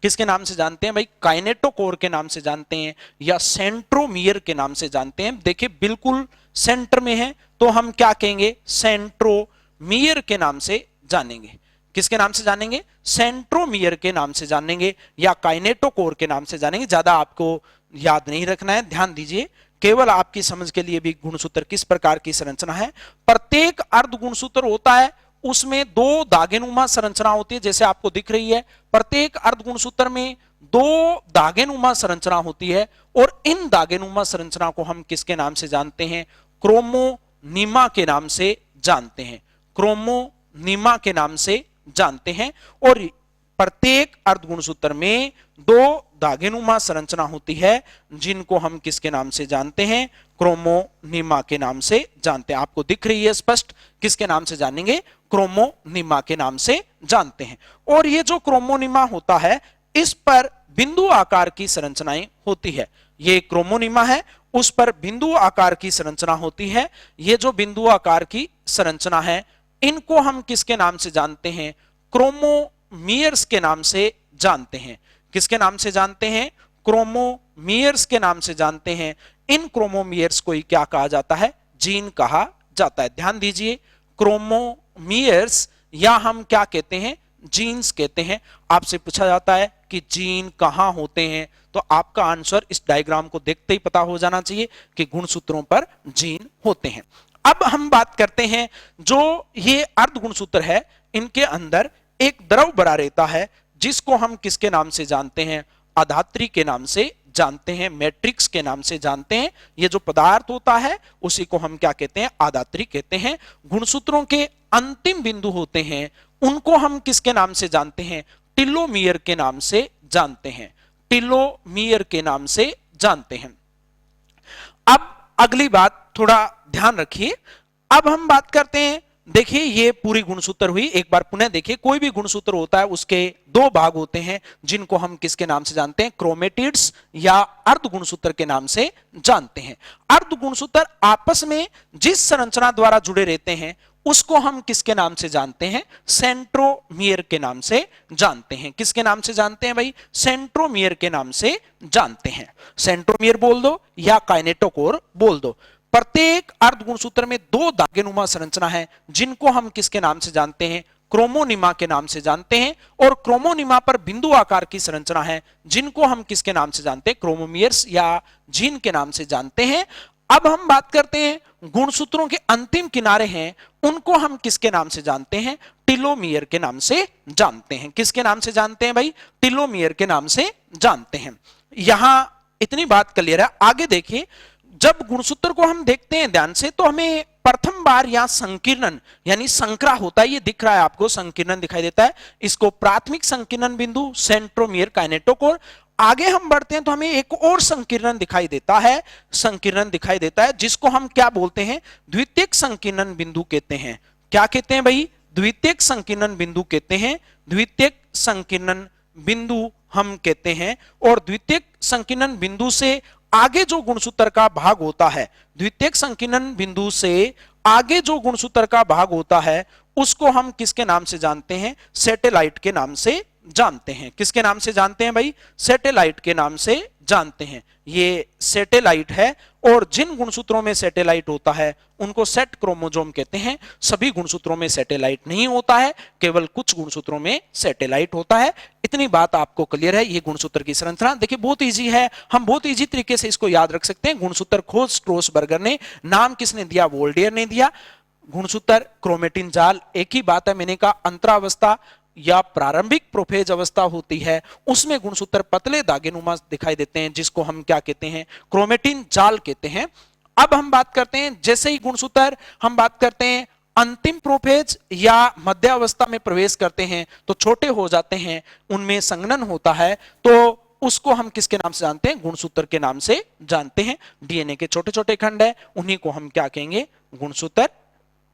किसके नाम से जानते हैं भाई, काइनेटोकोर के नाम से जानते हैं या सेंट्रोमियर के नाम से जानते हैं। देखिए बिल्कुल सेंटर में है तो हम क्या कहेंगे, सेंट्रोमियर के नाम से जानेंगे। किसके नाम से जानेंगे, सेंट्रोमियर के नाम से जानेंगे या काइनेटोकोर के नाम से जानेंगे। ज्यादा आपको याद नहीं रखना है, ध्यान दीजिए, केवल आपकी समझ के लिए भी गुणसूत्र किस प्रकार की संरचना है। प्रत्येक अर्ध गुणसूत्र होता है, उसमें दो दागेनुमा संरचना होती है, जैसे आपको दिख रही है। प्रत्येक अर्ध गुणसूत्र में दो दागेनुमा संरचना होती है और इन दागेनुमा संरचना को हम किसके नाम से जानते हैं, क्रोमोनिमा के नाम से जानते हैं, क्रोमोनिमा के नाम से जानते हैं। और प्रत्येक अर्ध गुणसूत्र में दो दागेनुमा संरचना होती है जिनको हम किसके नाम से जानते हैं, क्रोमोनिमा के नाम से जानते हैं। आपको दिख रही है स्पष्ट, किसके नाम से जानेंगे, क्रोमोनिमा के नाम से जानते हैं। और ये जो क्रोमोनिमा होता है इस पर बिंदु आकार की संरचनाएं होती है। ये क्रोमोनिमा है, उस पर बिंदु आकार की संरचना होती है। ये जो बिंदु आकार की संरचना है इनको हम किसके नाम से जानते हैं, क्रोमोमियर्स के नाम से जानते हैं। किसके नाम से जानते हैं? क्रोमोमियर्स के नाम से जानते हैं। इन क्रोमोमियर्स को ही क्या कहा जाता है? जीन कहा जाता है। ध्यान दीजिए, क्रोमोमियर्स या हम क्या कहते हैं? जीन्स कहते हैं। आपसे पूछा जाता है कि जीन कहां होते हैं, तो आपका आंसर इस डायग्राम को देखते ही पता हो जाना चाहिए कि गुणसूत्रों पर जीन होते हैं। अब हम बात करते हैं, जो ये अर्ध गुणसूत्र है, इनके अंदर एक द्रव भरा रहता है, जिसको हम किसके नाम से जानते हैं? अधात्री के नाम से जानते हैं, मैट्रिक्स के नाम से जानते हैं। ये जो पदार्थ होता है उसी को हम क्या कहते हैं? अधात्री कहते हैं। गुणसूत्रों के अंतिम बिंदु होते हैं, उनको हम किसके नाम से जानते हैं? टेलोमियर के नाम से जानते हैं। टेलोमियर के नाम से जानते हैं। अब अगली बात थोड़ा ध्यान रखिए। अब हम बात करते हैं, देखिए ये पूरी गुणसूत्र हुई। एक बार पुनः देखिए, कोई भी गुणसूत्र होता है उसके दो भाग होते हैं, जिनको हम किसके नाम से जानते हैं? क्रोमेटिड्स या अर्ध गुणसूत्र के नाम से जानते हैं। अर्ध गुणसूत्र आपस में जिस संरचना द्वारा जुड़े रहते हैं उसको हम किसके नाम से जानते हैं? सेंट्रोमियर के नाम से जानते हैं। किसके नाम से जानते हैं भाई? सेंट्रोमियर के नाम से जानते हैं। सेंट्रोमियर बोल दो या काइनेटोकोर बोल दो। प्रत्येक अर्ध गुणसूत्र में दो धागेनुमा संरचना है, जिनको हम किसके नाम से जानते हैं? क्रोमोनिमा के नाम से जानते हैं। और क्रोमोनिमा पर बिंदु आकार की संरचना है, जिनको हम किसके नाम से जानते हैं? क्रोमोमियर्स या जीन के नाम से जानते हैं। अब हम बात करते हैं, गुणसूत्रों के अंतिम किनारे हैं, उनको हम किसके नाम से जानते हैं? टेलोमियर के नाम से जानते हैं। किसके नाम से जानते हैं भाई? टेलोमियर के नाम से जानते हैं। यहां इतनी बात क्लियर है। आगे देखिए, जब गुणसूत्र को हम देखते हैं ध्यान से, तो हमें प्रथम बार यहां संकीर्णन यानी संकरा होता है। ये दिख रहा है आपको, संकीर्णन दिखाई देता है। इसको प्राथमिक संकीर्णन बिंदु, सेंट्रोमियर, काइनेटोकोर। आगे हम बढ़ते हैं तो हमें एक और संकीर्णन दिखाई देता है, संकीर्णन दिखाई देता है, जिसको हम क्या बोलते हैं? द्वितीयक संकीर्णन बिंदु कहते हैं। क्या कहते हैं भाई? द्वितीयक संकीर्णन बिंदु कहते हैं। द्वितीयक संकीर्णन बिंदु हम कहते हैं। और द्वितीयक संकीर्णन बिंदु से आगे जो गुणसूत्र का भाग होता है, द्वितीयक संकीर्णन बिंदु से आगे जो गुणसूत्र का भाग होता है, उसको हम किसके नाम से जानते हैं? सैटेलाइट के नाम से जानते हैं। किसके नाम से जानते हैं भाई? सैटेलाइट के नाम से जानते हैं। ये सैटेलाइट है, और जिन गुणसूत्रों में सैटेलाइट होता है उनको सेट क्रोमोसोम कहते हैं। सभी गुणसूत्रों में सैटेलाइट नहीं होता है, केवल कुछ गुणसूत्रों में सैटेलाइट होता है। इतनी बात आपको क्लियर है। ये गुणसूत्र की संरचना देखिए, बहुत इजी है, हम बहुत इजी तरीके से इसको याद रख सकते हैं। गुणसूत्र खोज स्ट्रोसबर्गर ने, नाम किसने दिया? वोल्डियर ने दिया। गुणसूत्र क्रोमेटिन जाल, एक ही बात है, मैंने कहा अंतरावस्था या प्रारंभिक प्रोफेज अवस्था होती है, उसमें गुणसूत्र पतले धागेनुमा दिखाई देते हैं, जिसको हम क्या कहते हैं? क्रोमेटिन जाल कहते हैं। अब हम बात करते हैं, जैसे ही गुणसूत्र हम बात करते हैं अंतिम प्रोफेज या मध्यावस्था में प्रवेश करते हैं तो छोटे हो जाते हैं, उनमें संघनन होता है, तो उसको हम किसके नाम से जानते हैं? गुणसूत्र के नाम से जानते हैं। डीएनए के छोटे छोटे खंड है, उन्हीं को हम क्या कहेंगे? गुणसूत्र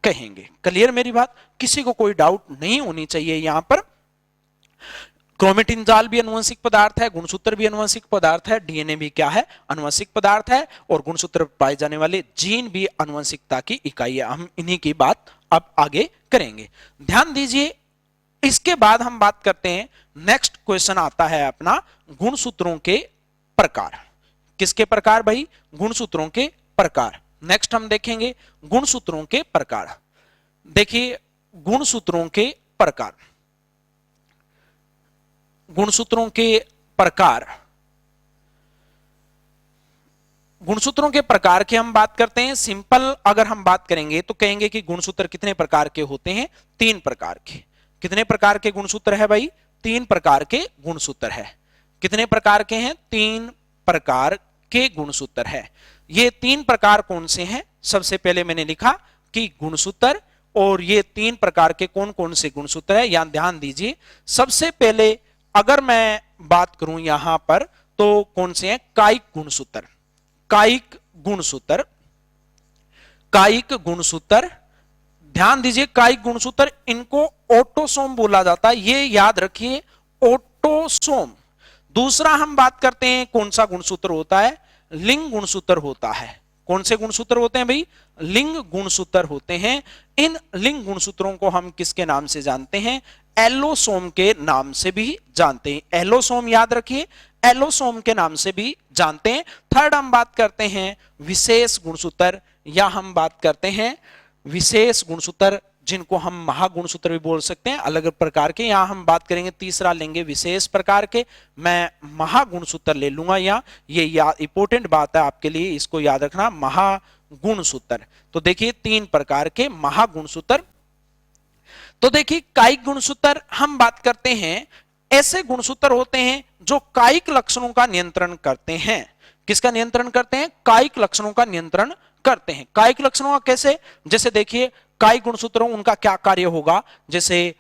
कहेंगे। क्लियर मेरी बात? किसी को कोई डाउट नहीं होनी चाहिए। यहां पर क्रोमेटिन जाल भी अनुवंशिक पदार्थ है, गुणसूत्र भी अनुवंशिक पदार्थ है, डीएनए भी क्या है? अनुवंशिक पदार्थ है, और गुणसूत्र पाए जाने वाले जीन भी अनुवंशिकता की इकाई है। हम इन्हीं की बात अब आगे करेंगे। ध्यान दीजिए, इसके बाद हम बात करते हैं, नेक्स्ट क्वेश्चन आता है अपना गुणसूत्रों के प्रकार। किसके प्रकार भाई? गुणसूत्रों के प्रकार। नेक्स्ट हम देखेंगे गुणसूत्रों के प्रकार। देखिए, गुणसूत्रों के प्रकार, गुणसूत्रों के प्रकार, गुणसूत्रों के प्रकार की हम बात करते हैं। सिंपल अगर हम बात करेंगे तो कहेंगे कि गुणसूत्र कितने प्रकार के होते हैं? 3 प्रकार के। कितने प्रकार के गुणसूत्र है भाई? 3 प्रकार के गुणसूत्र है। कितने प्रकार के हैं? 3 प्रकार के गुणसूत्र है। ये 3 प्रकार कौन से हैं? सबसे पहले मैंने लिखा कि गुणसूत्र, और ये 3 प्रकार के कौन कौन से गुणसूत्र है, यहां ध्यान दीजिए। सबसे पहले अगर मैं बात करूं यहां पर, तो कौन से हैं? कायिक गुणसूत्र। कायिक गुणसूत्र, कायिक गुणसूत्र, ध्यान दीजिए, कायिक गुणसूत्र, इनको ऑटोसोम बोला जाता है, ये याद रखिए, ऑटोसोम। दूसरा हम बात करते हैं कौन सा गुणसूत्र होता है? लिंग गुणसूत्र होता है। कौन से गुणसूत्र होते हैं भाई? लिंग गुणसूत्र होते हैं। इन लिंग गुणसूत्रों को हम किसके नाम से जानते हैं? एलोसोम के नाम से भी जानते हैं। एलोसोम याद रखिए, एलोसोम के नाम से भी जानते हैं। थर्ड हम बात करते हैं विशेष गुणसूत्र, या हम बात करते हैं विशेष गुणसूत्र, जिनको हम महागुणसूत्र भी बोल सकते हैं, अलग अलग प्रकार के। यहां हम बात करेंगे, तीसरा लेंगे विशेष प्रकार के, मैं महागुणसूत्र ले लूंगा यहाँ। ये इंपॉर्टेंट बात है आपके लिए, इसको याद रखना, महागुणसूत्र। तो देखिए 3 प्रकार के महागुणसूत्र। तो देखिए कायिक गुणसूत्र हम बात करते हैं, ऐसे गुणसूत्र होते हैं जो कायिक लक्षणों का नियंत्रण करते हैं। किसका नियंत्रण करते हैं? कायिक लक्षणों का नियंत्रण करते हैं। कायिक लक्षणों का कैसे? जैसे देखिए कायिक गुणसूत्रों उनका क्या कार्य होगा, जैसे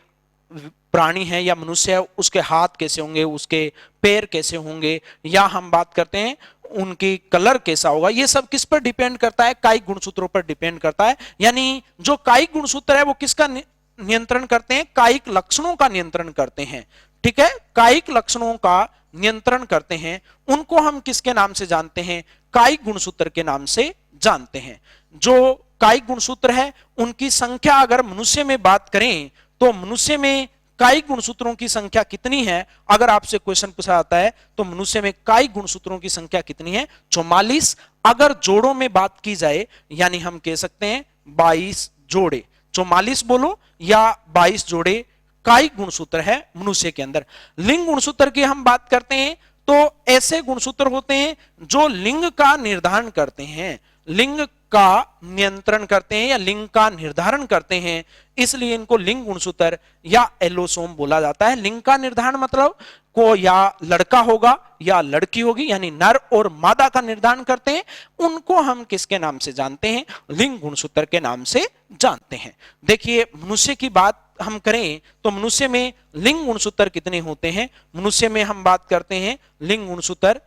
प्राणी है या मनुष्य है, उसके हाथ कैसे होंगे, उसके पैर कैसे होंगे, या हम बात करते हैं उनकी कलर कैसा होगा, ये सब किस पर डिपेंड करता है? कायिक गुणसूत्रों पर डिपेंड करता है। यानी जो कायिक गुणसूत्र है वो किसका नियंत्रण करते हैं? कायिक लक्षणों का नियंत्रण करते हैं। ठीक है, कायिक लक्षणों का नियंत्रण करते हैं, उनको हम किसके नाम से जानते हैं? कायिक गुणसूत्र के नाम से जानते हैं। जो कायिक गुणसूत्र है उनकी संख्या अगर मनुष्य में बात करें तो मनुष्य में कायिक गुणसूत्रों की संख्या कितनी है? अगर आपसे क्वेश्चन पूछा जाता है तो मनुष्य में कायिक गुणसूत्रों की संख्या कितनी है? 44। अगर जोड़ों में बात की जाए, यानी हम कह सकते हैं 22 जोड़े। 44 बोलो या 22 जोड़े कायिक गुणसूत्र है मनुष्य के अंदर। लिंग गुणसूत्र की हम बात करते हैं तो ऐसे गुणसूत्र होते हैं जो लिंग का निर्धारण करते हैं, लिंग का नियंत्रण करते हैं या लिंग का निर्धारण करते हैं, इसलिए इनको लिंग गुणसूत्र या एलोसोम बोला जाता है। लिंग का निर्धारण मतलब को या लड़का होगा या लड़की होगी, यानी नर और मादा का निर्धारण करते हैं, उनको हम किसके नाम से जानते हैं? लिंग गुणसूत्र के नाम से जानते हैं। देखिए मनुष्य की बात हम करें तो मनुष्य में लिंग गुणसूत्र कितने होते हैं? मनुष्य में हम बात करते हैं लिंग गुणसूत्र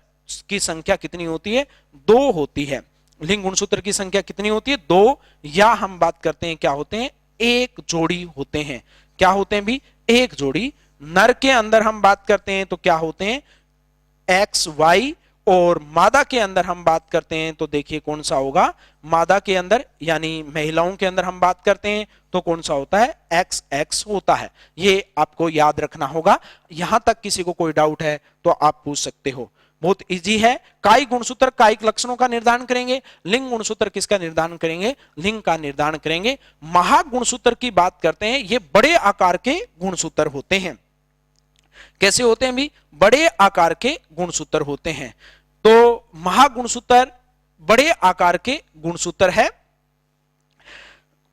की संख्या कितनी होती है? 2 होती है। लिंग गुणसूत्र की संख्या कितनी होती है? 2, या हम बात करते हैं क्या होते हैं? 1 जोड़ी होते हैं। क्या होते हैं भी? 1 जोड़ी। नर के अंदर हम बात करते हैं तो क्या होते हैं? एक्स वाई, और मादा के अंदर हम बात करते हैं तो देखिए कौन सा होगा? मादा के अंदर यानी महिलाओं के अंदर हम बात करते हैं तो कौन सा होता है? एक्स एक्स होता है। ये आपको याद रखना होगा। यहां तक किसी को कोई डाउट है तो आप पूछ सकते हो, बहुत इजी है। कायिक गुणसूत्र कायिक लक्षणों का निर्धारण करेंगे, लिंग गुणसूत्र किसका निर्धारण करेंगे? लिंग का निर्धारण करेंगे। महागुणसूत्र की बात करते हैं, ये बड़े आकार के गुणसूत्र होते हैं। कैसे होते हैं भी? बड़े आकार के गुणसूत्र होते हैं। तो महागुणसूत्र बड़े आकार के गुणसूत्र है।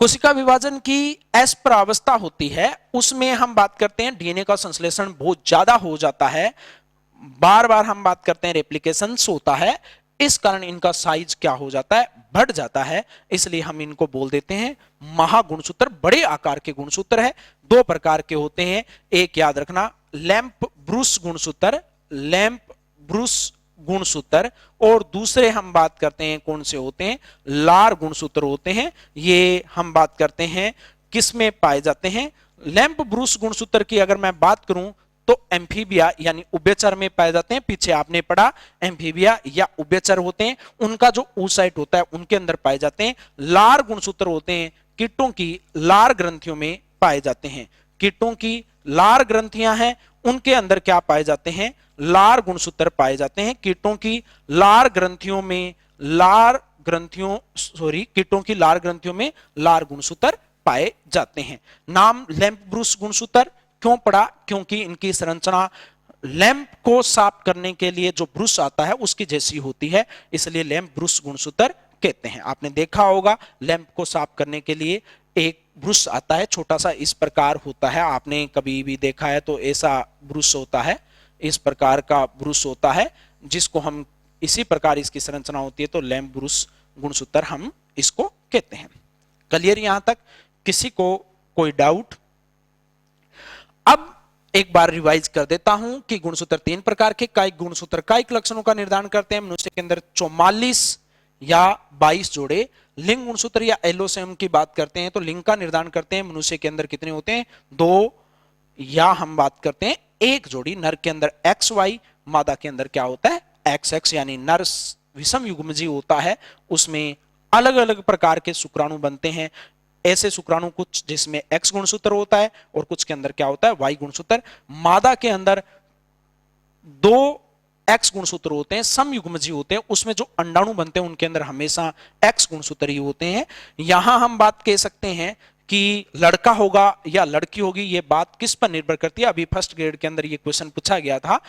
कोशिका विभाजन की एस प्रावस्था होती है, उसमें हम बात करते हैं डीएनए का संश्लेषण बहुत ज्यादा हो जाता है, बार बार हम बात करते हैं रेप्लिकेशन होता है, इस कारण इनका साइज क्या हो जाता है? बढ़ जाता है, इसलिए हम इनको बोल देते हैं महागुणसूत्र। बड़े आकार के गुणसूत्र है। 2 प्रकार के होते हैं, एक याद रखना लैंप ब्रूस गुणसूत्र, लैंप ब्रूस गुणसूत्र, और दूसरे हम बात करते हैं कौन से होते हैं? लार गुणसूत्र होते हैं। ये हम बात करते हैं किस में पाए जाते हैं? लैंप ब्रूस गुणसूत्र की अगर मैं बात करूं तो एम्फीबिया यानी उभयचर में पाए जाते हैं। पीछे आपने पढ़ा एम्फीबिया या उभयचर होते हैं, उनका जो oocyte होता है उनके अंदर पाए जाते हैं। लार गुणसूत्र होते हैं कीटों की लार ग्रंथियों में पाए जाते हैं। कीटों की लार ग्रंथियां हैं, उनके अंदर क्या पाए जाते हैं? लार गुणसूत्र पाए जाते हैं। कीटों की लार ग्रंथियों में कीटों की लार ग्रंथियों में लार गुणसूत्र पाए जाते हैं। नाम लैंप ब्रूस गुणसूत्र क्यों पड़ा? क्योंकि इनकी संरचना लैंप को साफ करने के लिए जो ब्रूस आता है उसकी जैसी होती है, इसलिए लैंप ब्रूस गुणसूत्र कहते हैं। आपने देखा होगा लैंप को साफ करने के लिए एक ब्रूस आता है, छोटा सा इस प्रकार होता है, आपने कभी भी देखा है तो ऐसा ब्रूस होता है, इस प्रकार का ब्रूस होता है, जिसको हम इसी प्रकार इसकी संरचना होती है तो लैंप ब्रूस गुणसूत्र हम इसको कहते हैं। क्लियर यहां तक? किसी को कोई डाउट? अब एक बार रिवाइज कर देता हूं कि गुणसूत्र 3 प्रकार के। कायिक गुणसूत्र कायिक लक्षणों का निर्धारण करते हैं, मनुष्य के अंदर 44 या 22 जोड़े। लिंग गुणसूत्र या एलोसोम की बात करते हैं तो लिंग का निर्धारण करते हैं, मनुष्य के अंदर कितने होते हैं? 2, या हम बात करते हैं 1 जोड़ी। नर के अंदर एक्स वाई, मादा के अंदर क्या होता है? एक्स एक्स, यानी नर विषम युग्मजीव होता है उसमें अलग अलग प्रकार के शुक्राणु बनते हैं। ऐसे शुक्राणु कुछ जिसमें X गुणसूत्र होता है और कुछ के अंदर क्या होता है, Y गुणसूत्र। मादा के अंदर 2 X गुणसूत्र होते हैं, समयुग्मजीव होते हैं, उसमें जो अंडाणु बनते हैं उनके अंदर हमेशा X गुणसूत्र ही होते हैं। यहां हम बात कह सकते हैं कि लड़का होगा या लड़की होगी, ये बात किस पर निर्भर करती है। अभी फर्स्ट ग्रेड के अंदर ये क्वेश्चन पूछा गया था,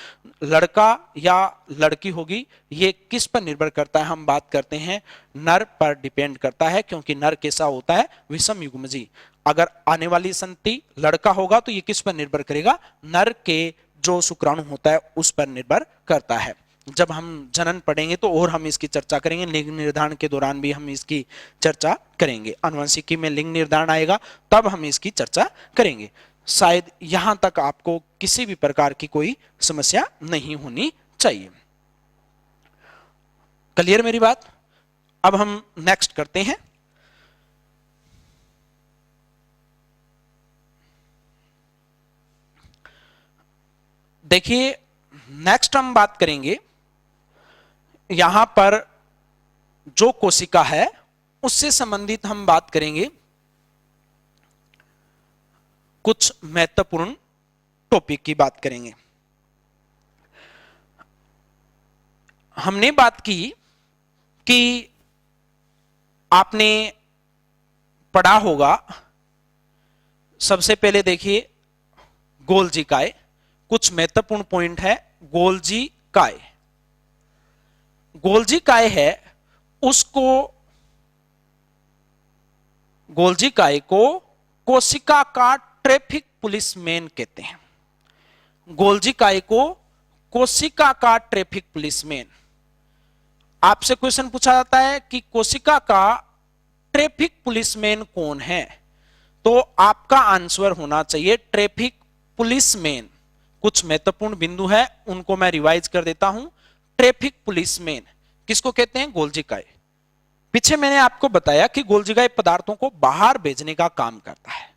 लड़का या लड़की होगी ये किस पर निर्भर करता है। हम बात करते हैं नर पर डिपेंड करता है, क्योंकि नर कैसा होता है, विषम युग्मजीव। अगर आने वाली संतति लड़का होगा तो ये किस पर निर्भर करेगा, नर के जो शुक्राणु होता है उस पर निर्भर करता है। जब हम जनन पढ़ेंगे तो और हम इसकी चर्चा करेंगे, लिंग निर्धारण के दौरान भी हम इसकी चर्चा करेंगे। आनुवंशिकी में लिंग निर्धारण आएगा तब हम इसकी चर्चा करेंगे। शायद यहां तक आपको किसी भी प्रकार की कोई समस्या नहीं होनी चाहिए। क्लियर मेरी बात। अब हम नेक्स्ट करते हैं। देखिए नेक्स्ट हम बात करेंगे, यहां पर जो कोशिका है उससे संबंधित हम बात करेंगे कुछ महत्वपूर्ण टॉपिक की बात करेंगे। हमने बात की कि आपने पढ़ा होगा, सबसे पहले देखिए गोल्जी काय, कुछ महत्वपूर्ण पॉइंट है। गोल्जी काय, गोल्जी काय है उसको, गोल्जी काय को कोशिका का ट्रैफिक पुलिसमैन कहते हैं। गोल्जी काय को कोशिका का ट्रैफिक पुलिसमैन। आपसे क्वेश्चन पूछा जाता है कि कोशिका का ट्रैफिक पुलिसमैन कौन है, तो आपका आंसर होना चाहिए ट्रैफिक पुलिसमैन। कुछ महत्वपूर्ण बिंदु है उनको मैं रिवाइज कर देता हूं। ट्रैफिक पुलिसमैन किसको कहते हैं, गोल्जी काय। पीछे मैंने आपको बताया कि गोल्जी काय पदार्थों को बाहर भेजने का काम करता है,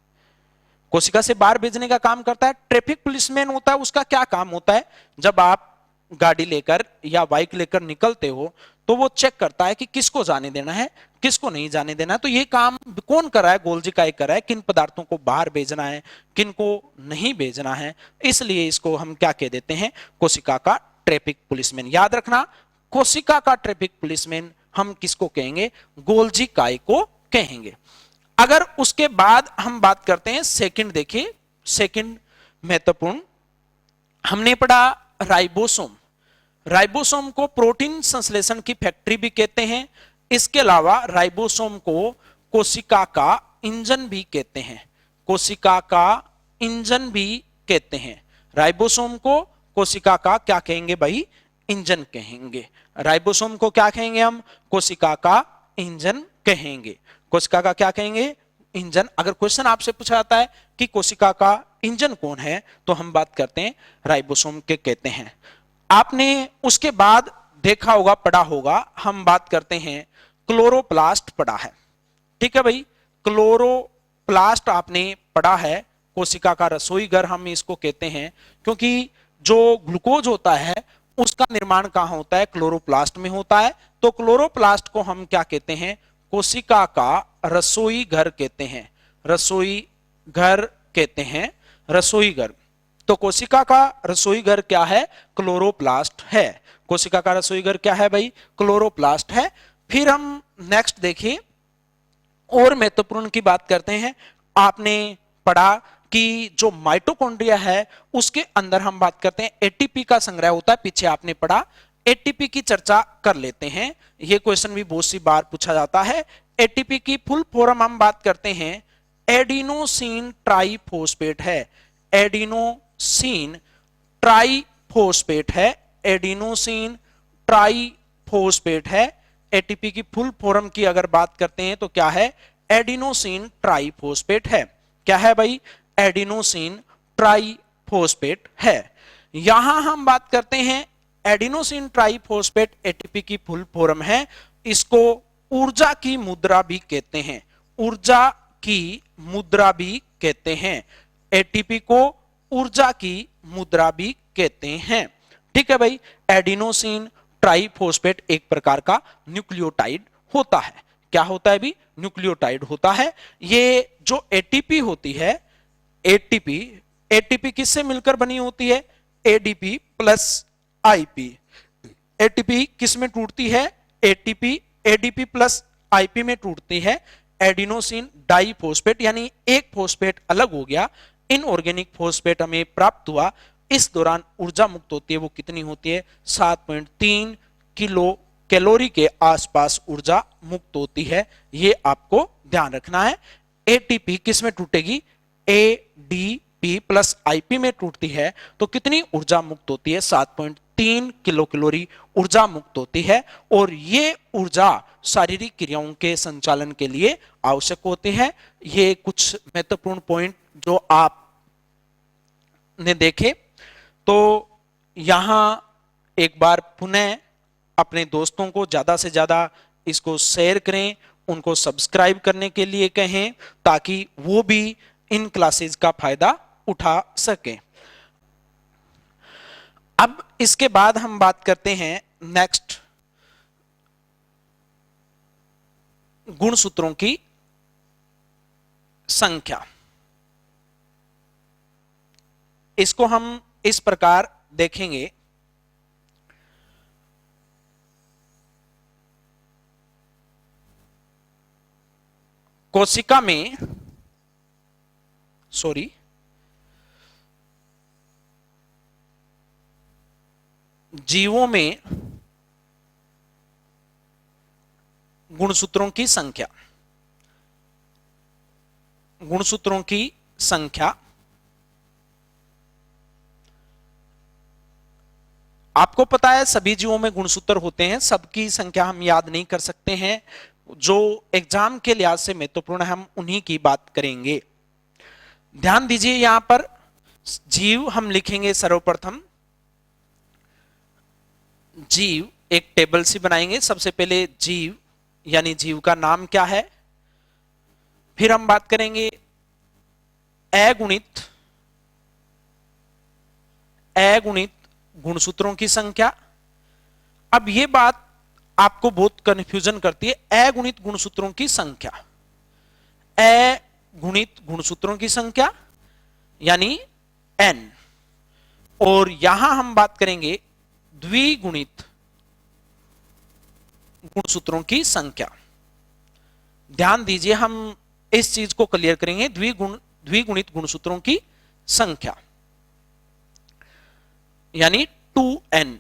कोशिका से बाहर भेजने का काम करता है। ट्रैफिक पुलिसमैन होता है, उसका क्या काम होता है, जब आप गाड़ी लेकर या बाइक लेकर निकलते हो तो वो चेक करता है कि किसको जाने देना है, किसको नहीं जाने देना है। तो ये काम कौन कर रहा है, गोल्जी काय कर रहा है, किन पदार्थों को बाहर भेजना है, किन को नहीं भेजना है। इसलिए इसको हम क्या कह देते हैं, कोशिका का ट्रैफिक पुलिसमैन। याद रखना, कोशिका का ट्रैफिक पुलिसमैन हम किसको कहेंगे, गोल्जी काय को कहेंगे। अगर उसके बाद हम बात करते हैं सेकंड, देखिए सेकंड महत्वपूर्ण हमने पढ़ा राइबोसोम। राइबोसोम को प्रोटीन संश्लेषण की फैक्ट्री भी कहते हैं। इसके अलावा राइबोसोम को कोशिका का इंजन भी कहते हैं, कोशिका का इंजन भी कहते हैं। राइबोसोम को कोशिका का क्या कहेंगे भाई, इंजन कहेंगे। राइबोसोम को क्या कहेंगे हम, कोशिका का इंजन कहेंगे। कोशिका का क्या कहेंगे, इंजन। अगर क्वेश्चन आपसे पूछा जाता है कि कोशिका का इंजन कौन है तो हम बात करते हैं राइबोसोम के कहते हैं। आपने उसके बाद देखा होगा, पढ़ा होगा, हम बात करते हैं क्लोरोप्लास्ट पढ़ा है। ठीक है भाई, क्लोरोप्लास्ट आपने पढ़ा है, कोशिका का रसोई घर हम इसको कहते हैं, क्योंकि जो ग्लूकोज होता है उसका निर्माण कहां होता है, क्लोरोप्लास्ट में होता है। तो क्लोरोप्लास्ट को हम क्या कहते हैं, कोशिका का रसोई घर कहते हैं, रसोई घर कहते हैं, रसोई घर। तो कोशिका का रसोई घर क्या है, क्लोरोप्लास्ट है। कोशिका का रसोई घर क्या है भाई, क्लोरोप्लास्ट है। फिर हम नेक्स्ट देखिए और महत्वपूर्ण की बात करते हैं। आपने पढ़ा कि जो माइटोकॉन्ड्रिया है उसके अंदर हम बात करते हैं एटीपी का संग्रह होता है, पीछे आपने पढ़ा। एटीपी की चर्चा कर लेते हैं, यह क्वेश्चन भी बहुत सी बार पूछा जाता है। एटीपी की फुल फॉर्म हम बात करते हैं एडिनोसिन ट्राइफॉस्फेट है, एडिनोसिन ट्राइफॉस्फेट है, एडिनोसिन ट्राइफॉस्फेट है। एटीपी की फुल फॉर्म की अगर बात करते हैं तो क्या है, एडिनोसिन ट्राइफॉस्फेट है। क्या है भाई, एडिनोसिन ट्राइफॉस्फेट है। यहां हम बात करते हैं एडिनोसिन ट्राइफॉस्फेट एटीपी की फुल फॉर्म है। इसको ऊर्जा की मुद्रा भी कहते हैं, ऊर्जा की मुद्रा भी कहते हैं। एटीपी को ऊर्जा की मुद्रा भी कहते हैं। ठीक है भाई, एडिनोसिन ट्राइफॉस्फेट एक प्रकार का न्यूक्लियोटाइड होता है। क्या होता है भी? न्यूक्लियोटाइड होता है। ये जो एटीपी होती है, एटीपी एटीपी किससे मिलकर बनी होती है? ADP plus IP. एटीपी किस में टूटती है? एटीपी एडीपी प्लस आईपी में टूटती है। एडिनोसिन डाइफॉस्फेट, यानी एक फॉस्फेट अलग हो गया, इनऑर्गेनिक फॉस्फेट हमें प्राप्त हुआ। इस दौरान ऊर्जा मुक्त होती है, वो कितनी होती है? 7.3 किलो कैलोरी के आसपास ऊर्जा मुक्त होती है। ये आपको ध्यान रखना है। एटीपी किस में टूटेगी? एडीपी प्लस आईपी में टूटती है, तो कितनी ऊर्जा मुक्त होती है? 7.3 किलो कैलोरी ऊर्जा मुक्त होती है। और ये ऊर्जा शारीरिक क्रियाओं के संचालन के लिए आवश्यक होती है। ये कुछ महत्वपूर्ण पॉइंट जो आप ने देखे, तो यहां एक बार पुनः अपने दोस्तों को ज्यादा से ज्यादा इसको शेयर करें, उनको सब्सक्राइब करने के लिए कहें, ताकि वो भी इन क्लासेस का फायदा उठा सकें। अब इसके बाद हम बात करते हैं नेक्स्ट गुणसूत्रों की संख्या। इसको हम इस प्रकार देखेंगे। कोशिका में, जीवों में गुणसूत्रों की संख्या, गुणसूत्रों की संख्या आपको पता है सभी जीवों में गुणसूत्र होते हैं। सबकी संख्या हम याद नहीं कर सकते हैं। जो एग्जाम के लिहाज से महत्वपूर्ण है हम उन्हीं की बात करेंगे। ध्यान दीजिए, यहां पर जीव हम लिखेंगे सर्वप्रथम। जीव एक टेबल सी बनाएंगे। सबसे पहले जीव यानी जीव का नाम क्या है, फिर हम बात करेंगे अगुणित गुणसूत्रों की संख्या। अब यह बात आपको बहुत कंफ्यूजन करती है। अगुणित गुणसूत्रों की संख्या, अगुणित गुणसूत्रों की संख्या यानी n, और यहां हम बात करेंगे द्विगुणित गुणसूत्रों की संख्या। ध्यान दीजिए, हम इस चीज को क्लियर करेंगे। द्विगुणित गुणसूत्रों की संख्या यानी 2n।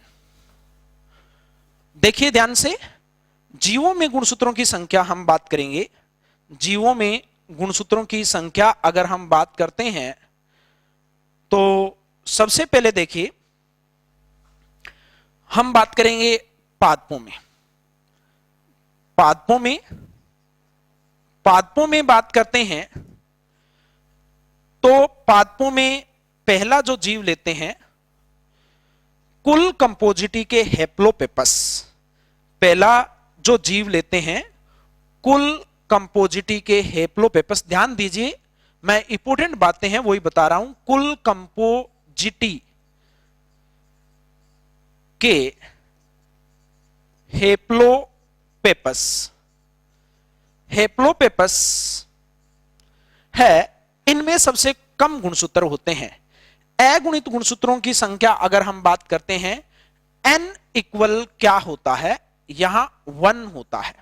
देखिए ध्यान से, जीवों में गुणसूत्रों की संख्या हम बात करेंगे। जीवों में गुणसूत्रों की संख्या अगर हम बात करते हैं तो सबसे पहले देखिए हम बात करेंगे पादपों में। पादपों में बात करते हैं तो पादपों में पहला जो जीव लेते हैं कुल कंपोजिटी के हेप्लोपेपस। पहला जो जीव लेते हैं कुल कंपोजिटी के हेप्लोपेपस। ध्यान दीजिए, मैं इंपोर्टेंट बातें हैं वही बता रहा हूं। कुल कंपोजिटी के हेप्लोपेपस, हेप्लोपेपस है, इनमें सबसे कम गुणसूत्र होते हैं। अगुणित गुणसूत्रों की संख्या अगर हम बात करते हैं, n इक्वल क्या होता है? यहां 1 होता है।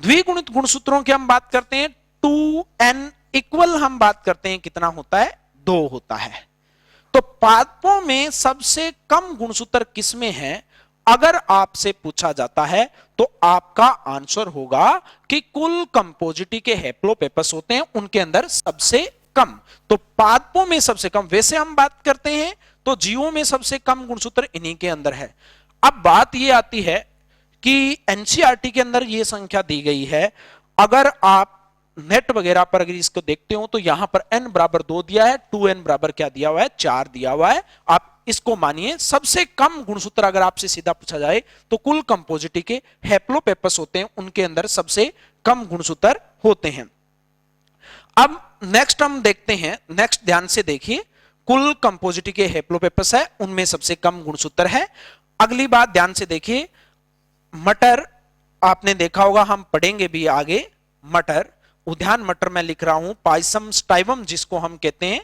द्विगुणित गुणसूत्रों की हम बात करते हैं, 2n इक्वल हम बात करते हैं कितना होता है? 2 होता है। तो पादपों में सबसे कम गुणसूत्र किसमें है? अगर आपसे पूछा जाता है तो आपका आंसर होगा कि कुल कंपोजिटी के हेप्लोपेपस होते हैं उनके अंदर सबसे कम। तो पादपों में सबसे कम। वैसे हम बात करते हैं तो जीवों में सबसे कम गुणसूत्र इन्हीं के अंदर है। अब बात यह आती है कि एनसीईआरटी के अंदर यह संख्या दी गई है। अगर आप नेट वगैरह पर अगर इसको देखते हो तो यहां पर n बराबर 2 दिया है, 2n बराबर क्या दिया हुआ है? 4 दिया हुआ है। आप इसको मानिए सबसे कम गुणसूत्र अगर आपसे सीधा पूछा जाए तो कुल कंपोजिटी के हेप्लोपेपस होते हैं, उनके अंदर सबसे कम गुणसूत्र होते हैं। अब नेक्स्ट हम देखते हैं, नेक्स्ट ध्यान से देखिए, कुल कंपोजिटी के हेप्लोपेपस है, उनमें सबसे कम गुणसूत्र है। अगली बात ध्यान से देखिए, मटर आपने देखा होगा, हम पढ़ेंगे भी आगे। मटर, उद्यान मटर मैं लिख रहा हूं, पायसम स्टाइवम जिसको हम कहते हैं,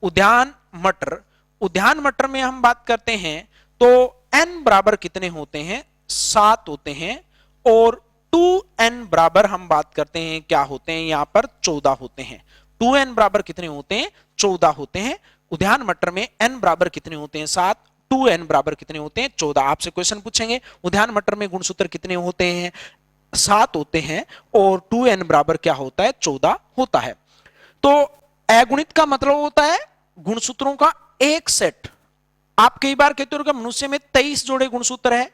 उद्यान मटर। उद्यान मटर में हम बात करते हैं तो n बराबर कितने होते हैं, 7 होते हैं, और 2n बराबर हम बात करते हैं क्या होते हैं, यहां पर 14 होते हैं। 2n बराबर कितने होते हैं, 14 होते हैं। उद्यान मटर में n बराबर कितने होते हैं, 7, 2n बराबर कितने होते हैं, 14। आपसे क्वेश्चन पूछेंगे उद्यान मटर में गुणसूत्र कितने होते हैं, 7 होते हैं, और 2n बराबर क्या होता है, 14 होता है। तो अगुणित का मतलब होता है गुणसूत्रों का एक सेट। आप कई बार कहते हो कि मनुष्य में 23 जोड़े गुणसूत्र है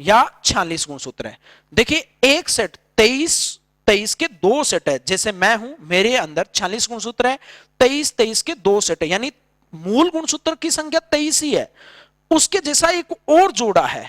या 46 गुणसूत्र है। देखिए एक सेट 23 के 2 सेट है, जैसे मैं हूं, मेरे अंदर 46 गुणसूत्र है, 23 के 2 सेट है, यानी मूल गुणसूत्र की संख्या 23 ही है, उसके जैसा एक और जोड़ा है।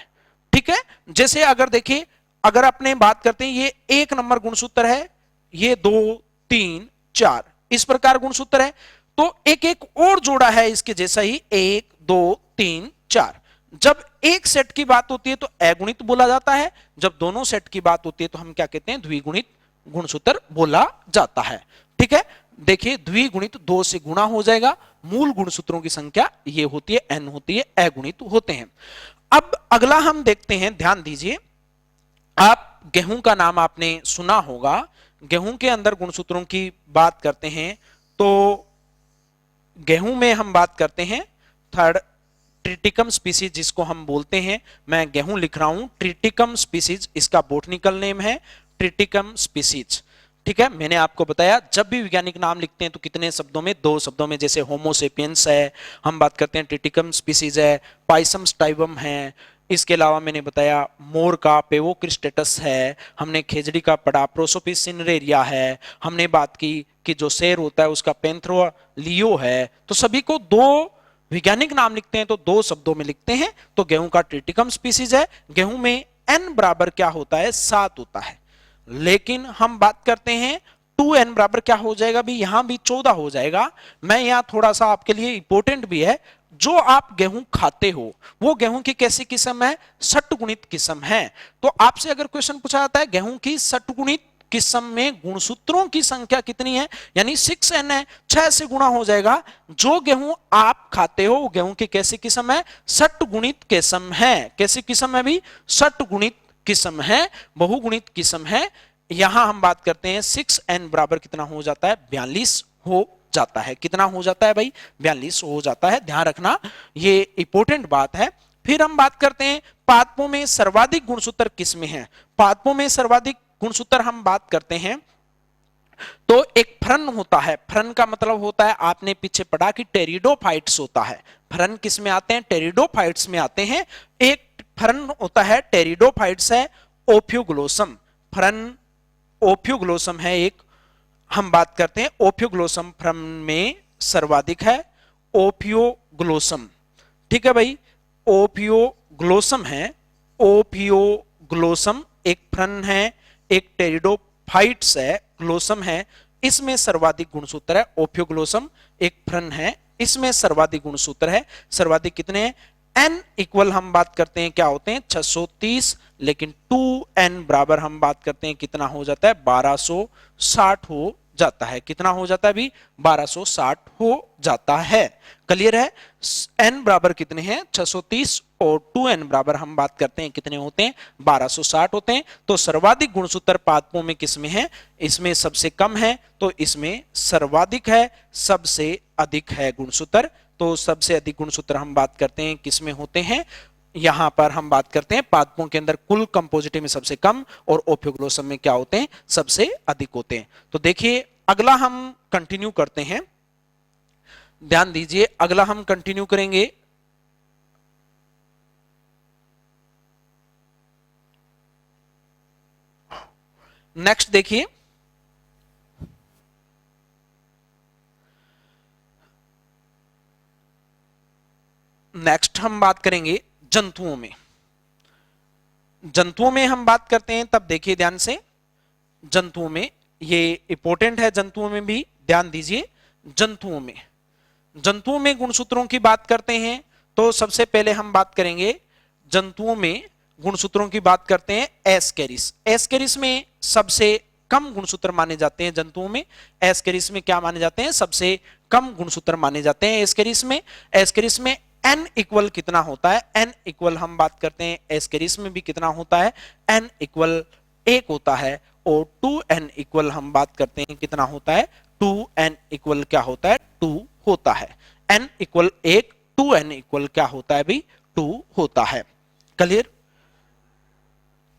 ठीक है, जैसे अगर देखिए, अगर अपने बात करते हैं ये 1 नंबर गुणसूत्र है, ये 2 3 4 इस प्रकार गुणसूत्र है, तो एक एक और जोड़ा है इसके जैसा ही, 1 2 3 4। जब एक सेट की बात होती है तो अगुणित बोला जाता है, जब दोनों सेट की बात होती है तो हम क्या कहते हैं, द्विगुणित गुणसूत्र बोला जाता है। ठीक है, देखिए द्विगुणित 2 से गुणा हो जाएगा, मूल गुणसूत्रों की संख्या ये होती है, n होती है, अगुणित होते हैं। अब अगला हम देखते हैं, ध्यान दीजिए, आप गेहूं का नाम आपने सुना होगा, गेहूं के अंदर गुणसूत्रों की बात करते हैं तो गेहूं में हम बात करते हैं थर्ड ट्रिटिकम स्पीसीज जिसको हम बोलते हैं, मैं गेहूं लिख रहा हूं, ट्रिटिकम स्पीसीज इसका बोटनिकल नेम है, ट्रिटिकम स्पीसीज। ठीक है, मैंने आपको बताया जब भी वैज्ञानिक नाम लिखते हैं तो कितने शब्दों में, 2 शब्दों में, जैसे होमोसेपियंस है, हम बात करते हैं ट्रिटिकम स्पीसीज है, पाइसम स्टाइवम है, इसके अलावा मैंने बताया मोर का पेवोक्रिस्टेटस है, हमने खेजड़ी का पढ़ा प्रोसोपिस सिनरेरिया है, हमने बात की कि जो शेर होता है उसका पेंथ्रोलियो है। तो सभी को 2 वैज्ञानिक नाम लिखते हैं तो 2 शब्दों में लिखते हैं। तो गेहूं का ट्रिटिकम स्पीसीज है, गेहूं में n बराबर क्या होता है, 7 होता है। लेकिन हम बात करते हैं 2n बराबर क्या हो जाएगा भी, यहां भी 14 हो जाएगा। मैं यहां थोड़ा सा आपके लिए इंपॉर्टेंट भी है, जो आप गेहूं खाते हो वो गेहूं की कैसी किस्म है, षटगुणित किस्म है। तो आपसे अगर क्वेश्चन पूछा जाता है गेहूं की षटगुणित किस्म में गुणसूत्रों की संख्या कितनी है, यानी 6n है, 6 से गुणा हो जाएगा। जो गेहूं आप खाते हो वो गेहूं की कैसी किस्म है, षटगुणित किस्म है। कैसी किस्म है भी, षटगुणित किस्म है, बहुगुणित किस्म है। यहां हम बात करते हैं 6n बराबर कितना हो जाता है, 42 हो जाता है। कितना हो जाता है भाई, 42 हो जाता है, ध्यान रखना, ये इंपॉर्टेंट बात है। फिर हम बात करते हैं पादपों में सर्वाधिक गुणसूत्र किसमें है। पादपों में सर्वाधिक गुणसूत्र हम बात करते हैं तो एक फरन होता है, फरन का मतलब होता है, आपने पीछे पढ़ा कि टेरिडोफाइट्स होता है। फरन किस में आते हैं, टेरिडोफाइट्स में आते हैं। एक फरन होता है टेरिडोफाइट्स है, ओफ्यूग्लोसम, फरन ओफ्यूग्लोसम है एक, हम बात करते हैं ओफ्यूग्लोसम फरन में सर्वाधिक है, ओफियोग्लोसम। ठीक है भाई, ओफियोग्लोसम है, ओफियोग्लोसम एक फरन है, एक टेरिडोफाइट्स है, ग्लोसम है, इसमें सर्वाधिक गुणसूत्र है। ओफियोग्लोसम एक फरन है, इसमें सर्वाधिक गुणसूत्र है। सर्वाधिक कितने हैं, n इक्वल हम बात करते हैं क्या होते हैं, 630, लेकिन 2n बराबर हम बात करते हैं कितना हो जाता है, 1260 हो जाता है। कितना हो जाता है भी, 1260 हो जाता है। क्लियर है, n बराबर कितने हैं, 630, और 2n बराबर हम बात करते हैं कितने होते हैं, 1260 होते हैं। तो सर्वाधिक गुणसूत्र पादपों में किसमें है, इसमें सबसे कम है तो इसमें सर्वाधिक है, सबसे अधिक है गुणसूत्र। तो सबसे अधिक गुणसूत्र हम बात करते हैं किसमें होते हैं, यहां पर हम बात करते हैं पादपों के अंदर कुल कंपोजिटी में सबसे कम, और ओफियोग्लोसम में क्या होते हैं, सबसे अधिक होते हैं। तो देखिए अगला हम कंटिन्यू करते हैं, ध्यान दीजिए, अगला हम कंटिन्यू करेंगे। नेक्स्ट देखिए, नेक्स्ट हम बात करेंगे जंतुओं में। जंतुओं में हम बात करते हैं तब देखिए ध्यान से, जंतुओं में ये इंपॉर्टेंट है, जंतुओं में भी ध्यान दीजिए। जंतुओं में गुणसूत्रों की बात करते हैं तो सबसे पहले हम बात करेंगे जंतुओं में गुणसूत्रों की बात करते हैं एस्केरिस। एस्केरिस में सबसे कम गुणसूत्र माने जाते हैं जंतुओं में। एस्केरिस में क्या माने जाते हैं? सबसे कम गुणसूत्र माने जाते हैं एस्केरिस में। एस्केरिस में n इक्वल कितना होता है? n इक्वल हम बात करते हैं एस्केरिस में भी कितना होता है? n इक्वल 1 होता है। और 2n इक्वल हम बात करते हैं कितना होता है? 2n इक्वल क्या होता है? 2 होता है। n इक्वल 1, 2n इक्वल क्या होता है भाई? 2 होता है। क्लियर?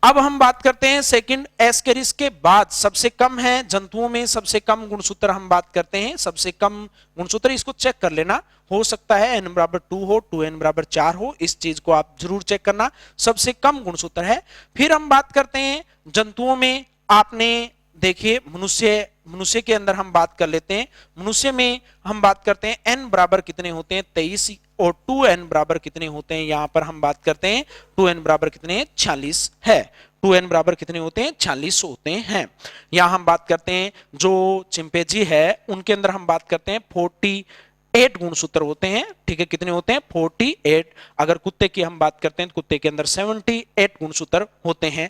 अब हम बात करते हैं सेकंड एस्केरिस के बाद सबसे कम है जंतुओं में, सबसे कम गुणसूत्र हम बात करते हैं। सबसे कम गुणसूत्र इसको चेक कर लेना, हो सकता है n बराबर 2 हो, 2n बराबर 4 हो, इस चीज को आप जरूर चेक करना। सबसे कम गुणसूत्र है। फिर हम बात करते हैं जंतुओं में, आपने देखिए मनुष्य के अंदर हम बात कर लेते हैं। मनुष्य में हम बात करते हैं n बराबर कितने होते हैं? 23। और 2n बराबर कितने होते हैं? यहां पर हम बात करते हैं 2n बराबर कितने? 46 है। 2n बराबर कितने होते हैं? 46 होते हैं। यहां हम बात करते हैं जो चिंपैंजी है उनके अंदर हम बात करते हैं 48 गुणसूत्र होते हैं। ठीक है, कितने होते हैं? 48। अगर कुत्ते की हम बात करते हैं तो कुत्ते के अंदर 78 गुणसूत्र होते हैं।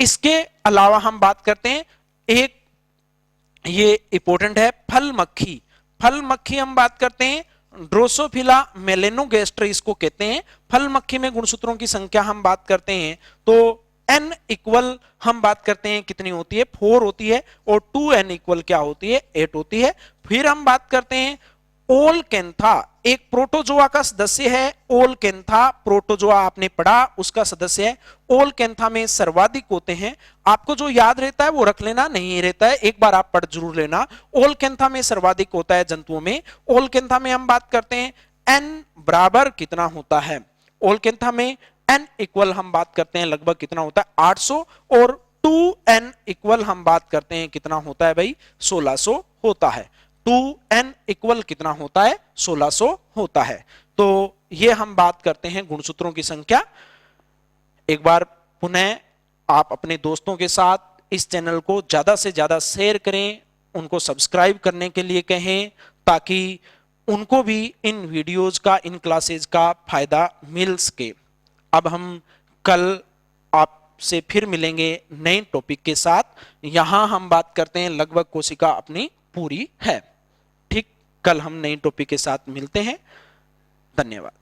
इसके अलावा हम बात करते हैं एक ये इंपॉर्टेंट है, फल मक्खी। फल मक्खी हम बात करते हैं ड्रोसोफिला मेलेनोगैस्ट्रिस को कहते हैं। फल मक्खी में गुणसूत्रों की संख्या हम बात करते हैं तो n इक्वल हम बात करते हैं कितनी होती है? 4 होती है। और 2n इक्वल क्या होती है? 8 होती है। फिर हम बात करते हैं ओलकेंथा, एक प्रोटोजोआ का सदस्य है। ओलकेंथा प्रोटोजोआ आपने पढ़ा, उसका सदस्य है। ओलकेंथा में सर्वाधिक होते हैं। आपको जो याद रहता है वो रख लेना, नहीं रहता है एक बार आप पढ़ जरूर लेना। ओलकेंथा में सर्वाधिक होता है जंतुओं में। ओलकेंथा में हम बात करते हैं n बराबर कितना होता है? ओलकेंथा में n इक्वल हम बात करते हैं लगभग कितना होता है? 800। और 2n इक्वल हम बात करते हैं कितना होता है भाई? 1600 होता है। 2n इक्वल कितना होता है? 1600 होता है। तो ये हम बात करते हैं गुणसूत्रों की संख्या। एक बार पुनः आप अपने दोस्तों के साथ इस चैनल को ज्यादा से ज्यादा शेयर करें, उनको सब्सक्राइब करने के लिए कहें ताकि उनको भी इन वीडियोज का, इन क्लासेज का फायदा मिल सके। अब हम कल आपसे फिर मिलेंगे नए टॉपिक के साथ। यहां हम बात करते हैं लगभग कोशिका अपनी पूरी है। ठीक, कल हम नए टॉपिक के साथ मिलते हैं। धन्यवाद।